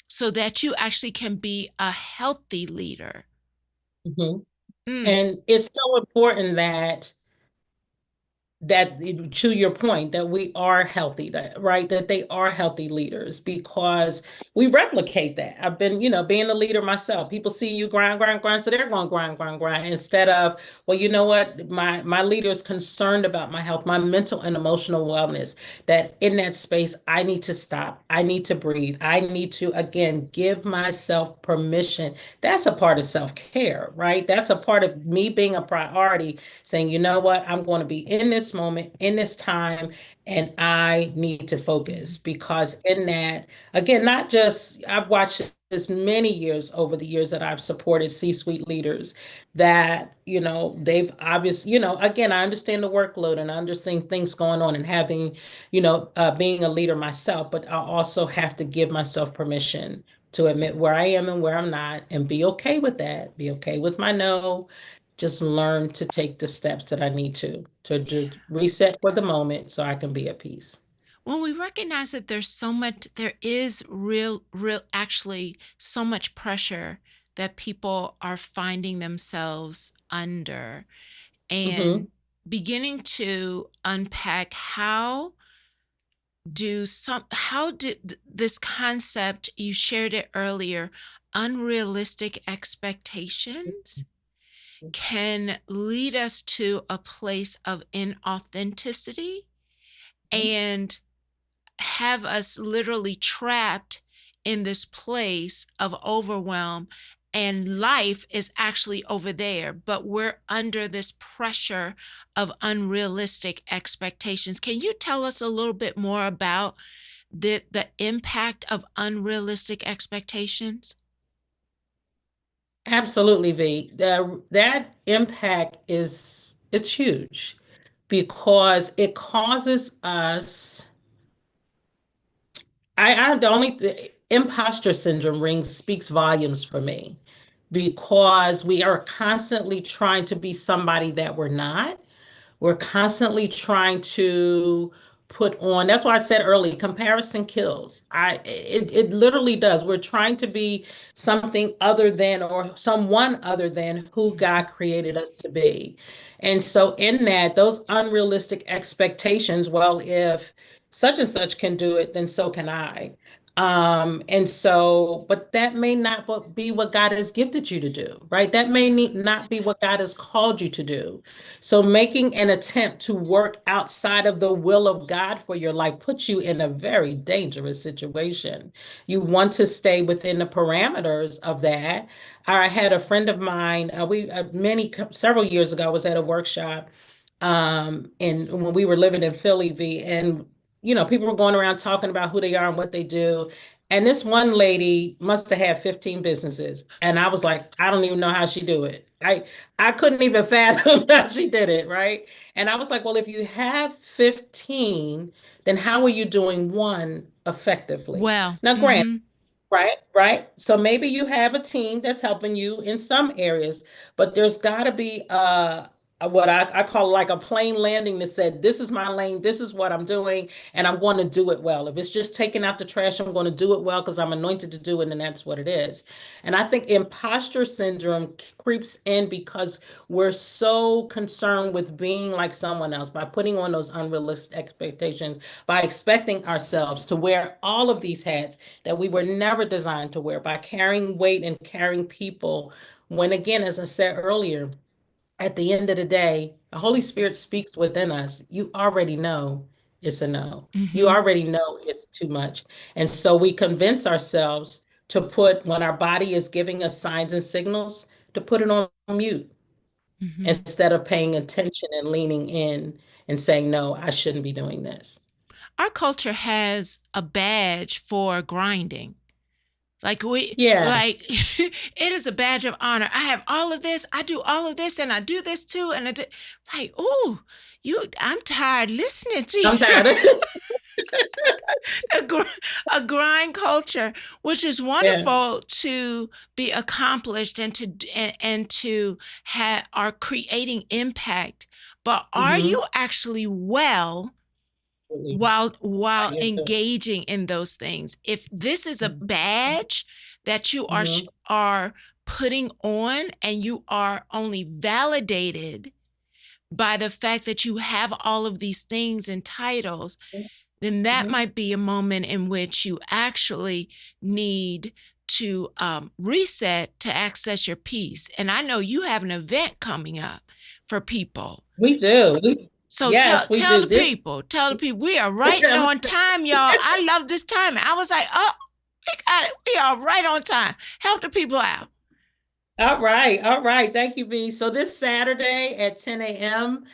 so that you actually can be a healthy leader. Mhm. Mm. And it's so important that to your point that we are healthy, that right, that they are healthy leaders because we replicate that. I've been being a leader myself. People see you grind, so they're going grind instead of, well, you know what, my leader is concerned about my health, my mental and emotional wellness, that in that space I need to stop, I need to breathe, I need to again give myself permission. That's a part of self-care, right? That's a part of me being a priority, saying, you know what, I'm going to be in this moment, in this time, and I need to focus because in that, again, not just, I've watched this many years over the years that I've supported C-suite leaders that, they've obviously, again, I understand the workload and I understand things going on and having, being a leader myself, but I also have to give myself permission to admit where I am and where I'm not, and be okay with that. Be okay with my no. Just learn to take the steps that I need to reset for the moment so I can be at peace. When we recognize that there is actually so much pressure that people are finding themselves under, Hmm. and beginning to unpack how do this concept, you shared it earlier, unrealistic expectations can lead us to a place of inauthenticity and have us literally trapped in this place of overwhelm, and life is actually over there, but we're under this pressure of unrealistic expectations. Can you tell us a little bit more about the impact of unrealistic expectations? Absolutely, V. That impact it's huge because it causes us. I the only imposter syndrome rings speaks volumes for me because we are constantly trying to be somebody that we're not. We're constantly trying to put on. That's why I said early, comparison kills. It literally does. We're trying to be something other than or someone other than who God created us to be. And so in that, those unrealistic expectations, well, if such and such can do it, then so can I. And so, but that may not be what God has gifted you to do, right? That may not be what God has called you to do. So making an attempt to work outside of the will of God for your life puts you in a very dangerous situation. You want to stay within the parameters of that. I had a friend of mine, we several years ago, I was at a workshop, and when we were living in Philly, V, and people were going around talking about who they are and what they do. And this one lady must have had 15 businesses. And I was like, I don't even know how she do it. I couldn't even fathom how she did it, right? And I was like, well, if you have 15, then how are you doing one effectively? Well, Now, granted, right, right. So maybe you have a team that's helping you in some areas, but there's got to be what I call like a plain landing that said, this is my lane, this is what I'm doing, and I'm going to do it well. If it's just taking out the trash, I'm going to do it well because I'm anointed to do it, and that's what it is. And I think imposter syndrome creeps in because we're so concerned with being like someone else by putting on those unrealistic expectations, by expecting ourselves to wear all of these hats that we were never designed to wear, by carrying weight and carrying people. When again, as I said earlier, at the end of the day, the Holy Spirit speaks within us. You already know it's a no. You mm-hmm, already know it's too much. And so we convince ourselves to put, when our body is giving us signs and signals, to put it on mute mm-hmm. instead of paying attention and leaning in and saying, no, I shouldn't be doing this. Our culture has a badge for grinding. Yeah, Like it is a badge of honor. I have all of this. I do all of this, and I do this too. And like, oh, I'm tired listening to I'm you. tired of a, gr- a grind culture, which is Yeah. wonderful to be accomplished and to have are creating impact. But are Mm-hmm. you actually well Absolutely. while I get engaging in those things? If this is a badge that you Mm-hmm. are putting on, and you are only validated by the fact that you have all of these things and titles, then that Mm-hmm. might be a moment in which you actually need to reset to access your peace. And I know you have an event coming up for people. We do. So Yes, we tell do. the people, we are right on time, y'all. I love this time. I was like, oh, we got it. We are right on time. Help the people out. All right, all right. Thank you, V. So this Saturday at 10 a.m.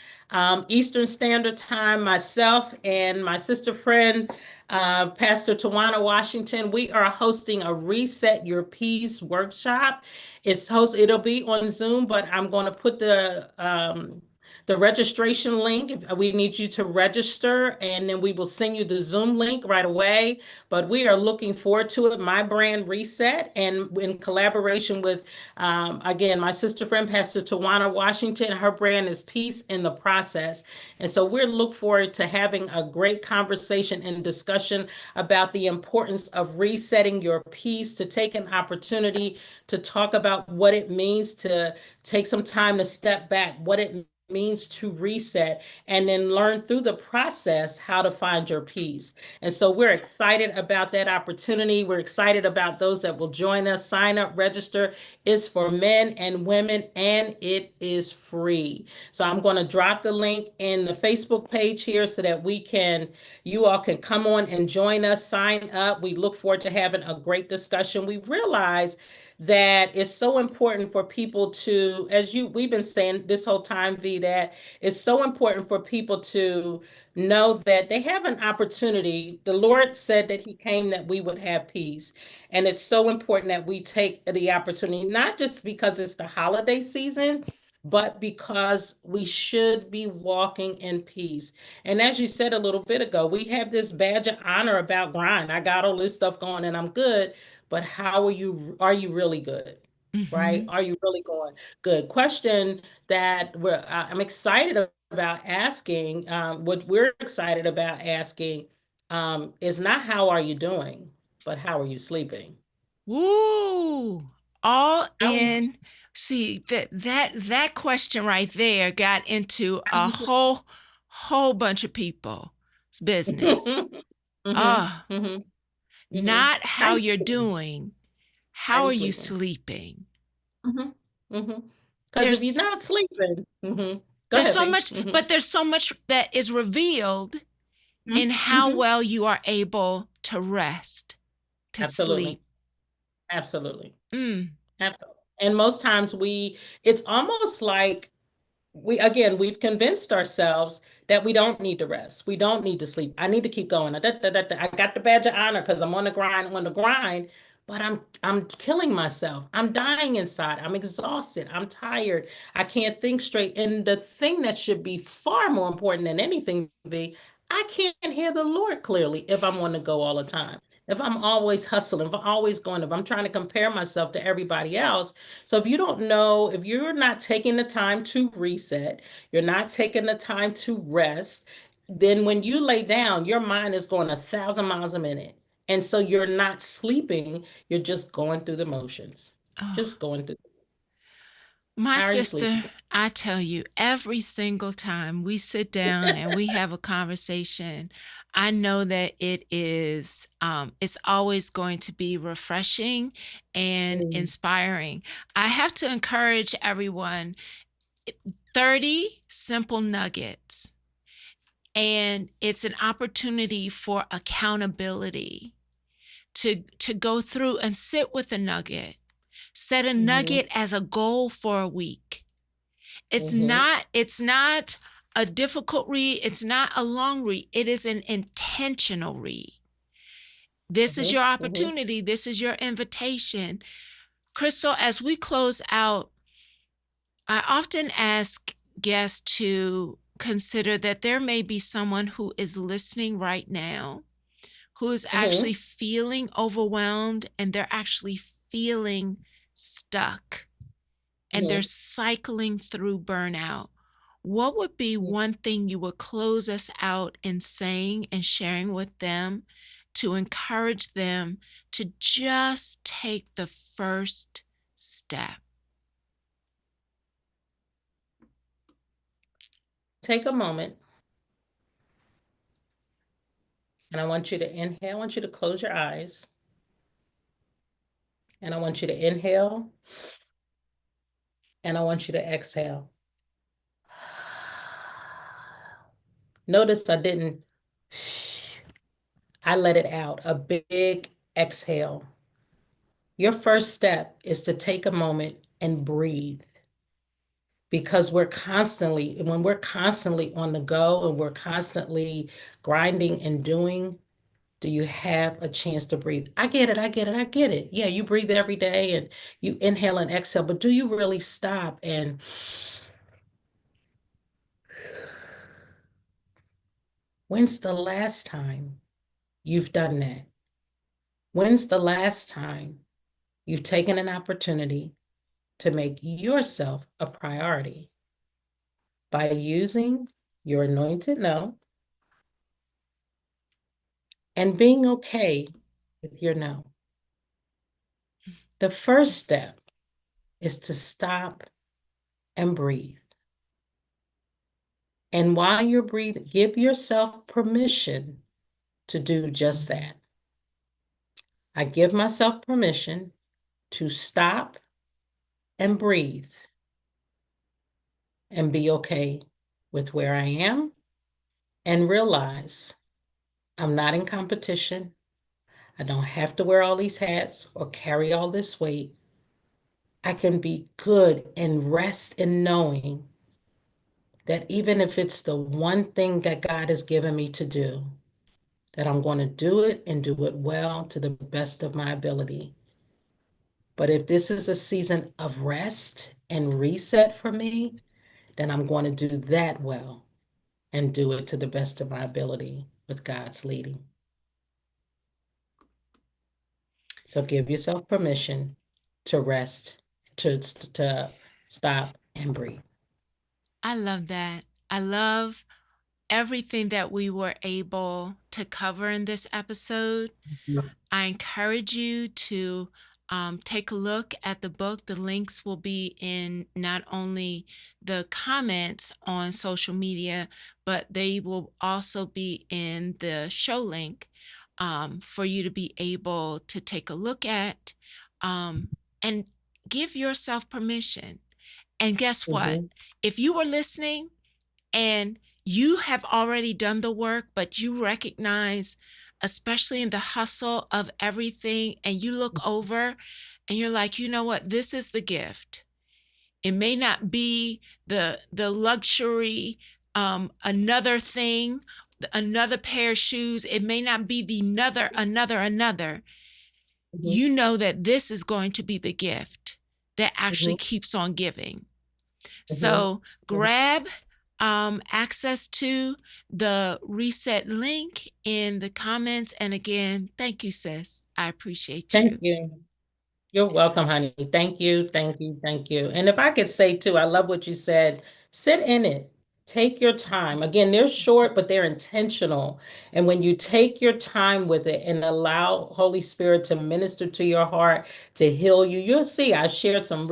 Eastern Standard Time, myself and my sister friend, Pastor Tawana Washington, we are hosting a Reset Your Peace workshop. It'll be on Zoom, but I'm going to put the the registration link. We need you to register, and then we will send you the Zoom link right away. But we are looking forward to it. My brand reset, and in collaboration with, again, my sister friend, Pastor Tawana Washington. Her brand is Peace in the Process. And so we're look forward to having a great conversation and discussion about the importance of resetting your peace, to take an opportunity to talk about what it means to take some time to step back, what it means to reset, and then learn through the process how to find your peace. And so we're excited about that opportunity. We're excited about those that will join us. Sign up, register. It's for men and women, and it is free. So I'm going to drop the link in the Facebook page here so that you all can come on and join us, sign up. We look forward to having a great discussion. We realize that it's so important for people to, we've been saying this whole time, V, that it's so important for people to know that they have an opportunity. The Lord said that He came that we would have peace. And it's so important that we take the opportunity, not just because it's the holiday season, but because we should be walking in peace. And as you said a little bit ago, we have this badge of honor about grind. I got all this stuff going and I'm good, but are you really good? Right? Mm-hmm. Are you really going good? Question that I'm excited about asking, what we're excited about asking, is not how are you doing, but how are you sleeping? Woo! All How are you, in. See that question right there got into how are a you sleeping? whole bunch of people's business. Mm-hmm, Ah, mm-hmm, mm-hmm. not How how you you're sleeping? doing. How How you are you sleeping? sleeping? Mm-hmm, mm-hmm. Because if you're There's not sleeping, go there's ahead, so V. much, Mm-hmm, but there's so much that is revealed in how mm-hmm. well you are able to rest, to Absolutely, sleep. absolutely. Mm. Absolutely. And most times it's almost like we've convinced ourselves that we don't need to rest. We don't need to sleep. I need to keep going. I got the badge of honor because I'm on the grind, but I'm killing myself. I'm dying inside. I'm exhausted. I'm tired. I can't think straight. And the thing that should be far more important than anything be, I can't hear the Lord clearly if I'm on the go all the time. If I'm always hustling, if I'm always going, if I'm trying to compare myself to everybody else. So if you don't know, if you're not taking the time to reset, you're not taking the time to rest, then when you lay down, your mind is going 1,000 miles a minute. And so you're not sleeping, you're just going through the motions. Oh, Just going through. my How are you sister, sleeping? I tell you, every single time we sit down and we have a conversation, I know that it's always going to be refreshing and Mm, inspiring. I have to encourage everyone, 30 simple nuggets, and it's an opportunity for accountability to go through and sit with a nugget. Set a mhm, nugget as a goal for a week. mhm, It's not a difficult read, it's not a long read. It is an intentional read. This is mhm, your mhm, opportunity, this is your invitation. Crystal, as we close out, I often ask guests to consider that there may be someone who is listening right now who is actually mhm, feeling overwhelmed and they're actually feeling stuck and they're mhm, cycling through burnout. What would be mhm. one thing you would close us out in saying and sharing with them to encourage them to just take the first step? Take a moment and I want you to inhale. I want you to close your eyes and I want you to inhale and I want you to exhale. Notice I didn't, I let it out, a big exhale. Your first step is to take a moment and breathe because when we're constantly on the go and we're constantly grinding and doing, do you have a chance to breathe? I get it, I get it, I get it. Yeah, you breathe every day and you inhale and exhale, but do you really stop and When's the last time you've done that? When's the last time you've taken an opportunity to make yourself a priority by using your anointed no and being okay with your no? The first step is to stop and breathe. And while you're breathing, give yourself permission to do just that. I give myself permission to stop and breathe and be okay with where I am and realize I'm not in competition. I don't have to wear all these hats or carry all this weight. I can be good and rest in knowing that even if it's the one thing that God has given me to do, that I'm going to do it and do it well to the best of my ability. But if this is a season of rest and reset for me, then I'm going to do that well and do it to the best of my ability with God's leading. So give yourself permission to rest, to stop and breathe. I love that. I love everything that we were able to cover in this episode. I encourage you to take a look at the book. The links will be in not only the comments on social media, but they will also be in the show link for you to be able to take a look at and give yourself permission. And guess what? Mhm, If you were listening and you have already done the work, but you recognize, especially in the hustle of everything, and you look over and you're like, you know what, this is the gift. It may not be the luxury, another thing, another pair of shoes. It may not be the another. mhm, You know that this is going to be the gift that actually mhm, keeps on giving. mhm, So grab access to the reset link in the comments. And again, thank you, sis. I appreciate Thank you. you. You're welcome, honey. Thank you, thank you, thank you. And if I could say too, I love what you said. Sit in it. Take your time. Again, they're short, but they're intentional. And when you take your time with it and allow Holy Spirit to minister to your heart, to heal you, you'll see I shared some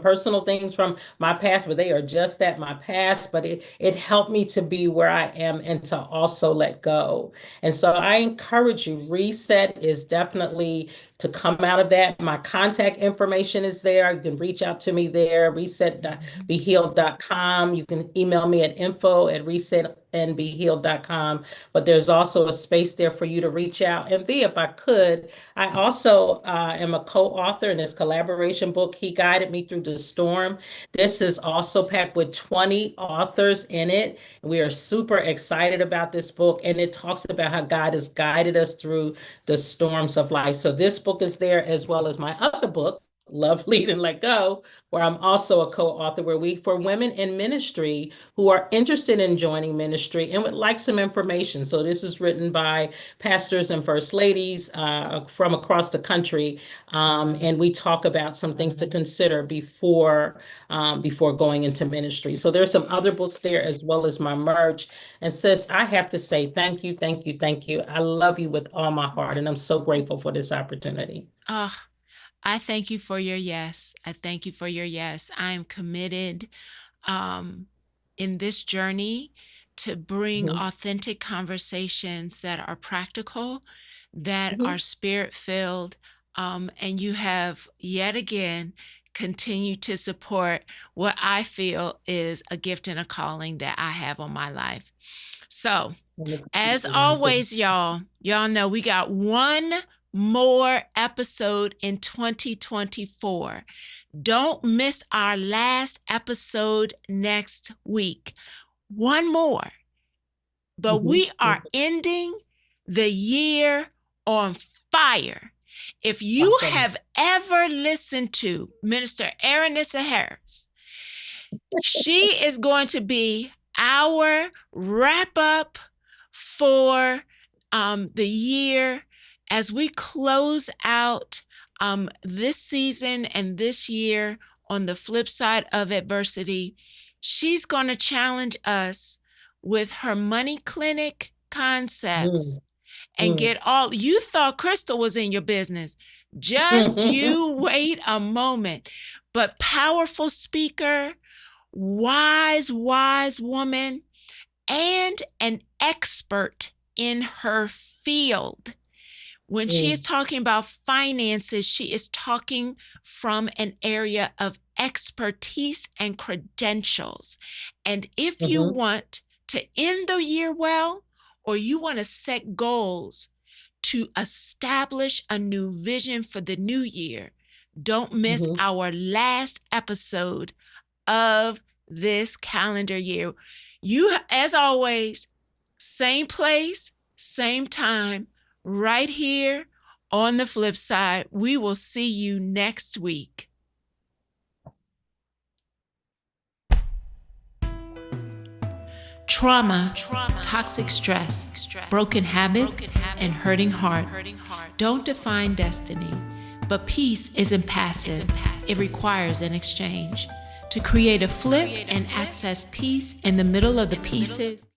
personal things from my past, but they are just that, my past, but it helped me to be where I am and to also let go. And so I encourage you, reset is definitely to come out of that. My contact information is there. You can reach out to me there, reset.behealed.com. You can email me at info@resetandbehealed.com. But there's also a space there for you to reach out. And V, if I could, I also am a co-author in this collaboration book, He Guided Me Through the Storm. This is also packed with 20 authors in it. We are super excited about this book, and it talks about how God has guided us through the storms of life. So this book is there as well as my other book, Love, Lead, and Let Go, where I'm also a co-author, where we, for women in ministry who are interested in joining ministry and would like some information. So this is written by pastors and first ladies from across the country. And we talk about some things to consider before going into ministry. So there's some other books there as well as my merch. And sis, I have to say thank you, thank you, thank you. I love you with all my heart, and I'm so grateful for this opportunity. Oh, I thank you for your yes. I thank you for your yes. I am committed um, in this journey to bring Mhm, authentic conversations that are practical, that are mhm. spirit filled. And you have yet again continued to support what I feel is a gift and a calling that I have on my life. So, as always, y'all know we got one more episode in 2024. Don't miss our last episode next week. One more. But Mhm. we are ending the year on fire. If you Awesome. have ever listened to Minister R.E.S.E. Harris, she is going to be our wrap up for the year as we close out this season and this year on the flip side of adversity. She's going to challenge us with her money clinic concepts and get all. You thought Crystal was in your business. Just you wait a moment. But powerful speaker, wise woman, and an expert in her field. When she is talking about finances, she is talking from an area of expertise and credentials. And if you want to end the year well, or you want to set goals to establish a new vision for the new year, don't miss our last episode of this calendar year. You, as always, same place, same time, right here on the flip side. We will see you next week. Trauma, toxic stress, broken habits, and hurting heart don't define destiny, but peace isn't passive. It requires an exchange. To create a flip and access peace in the middle of the pieces,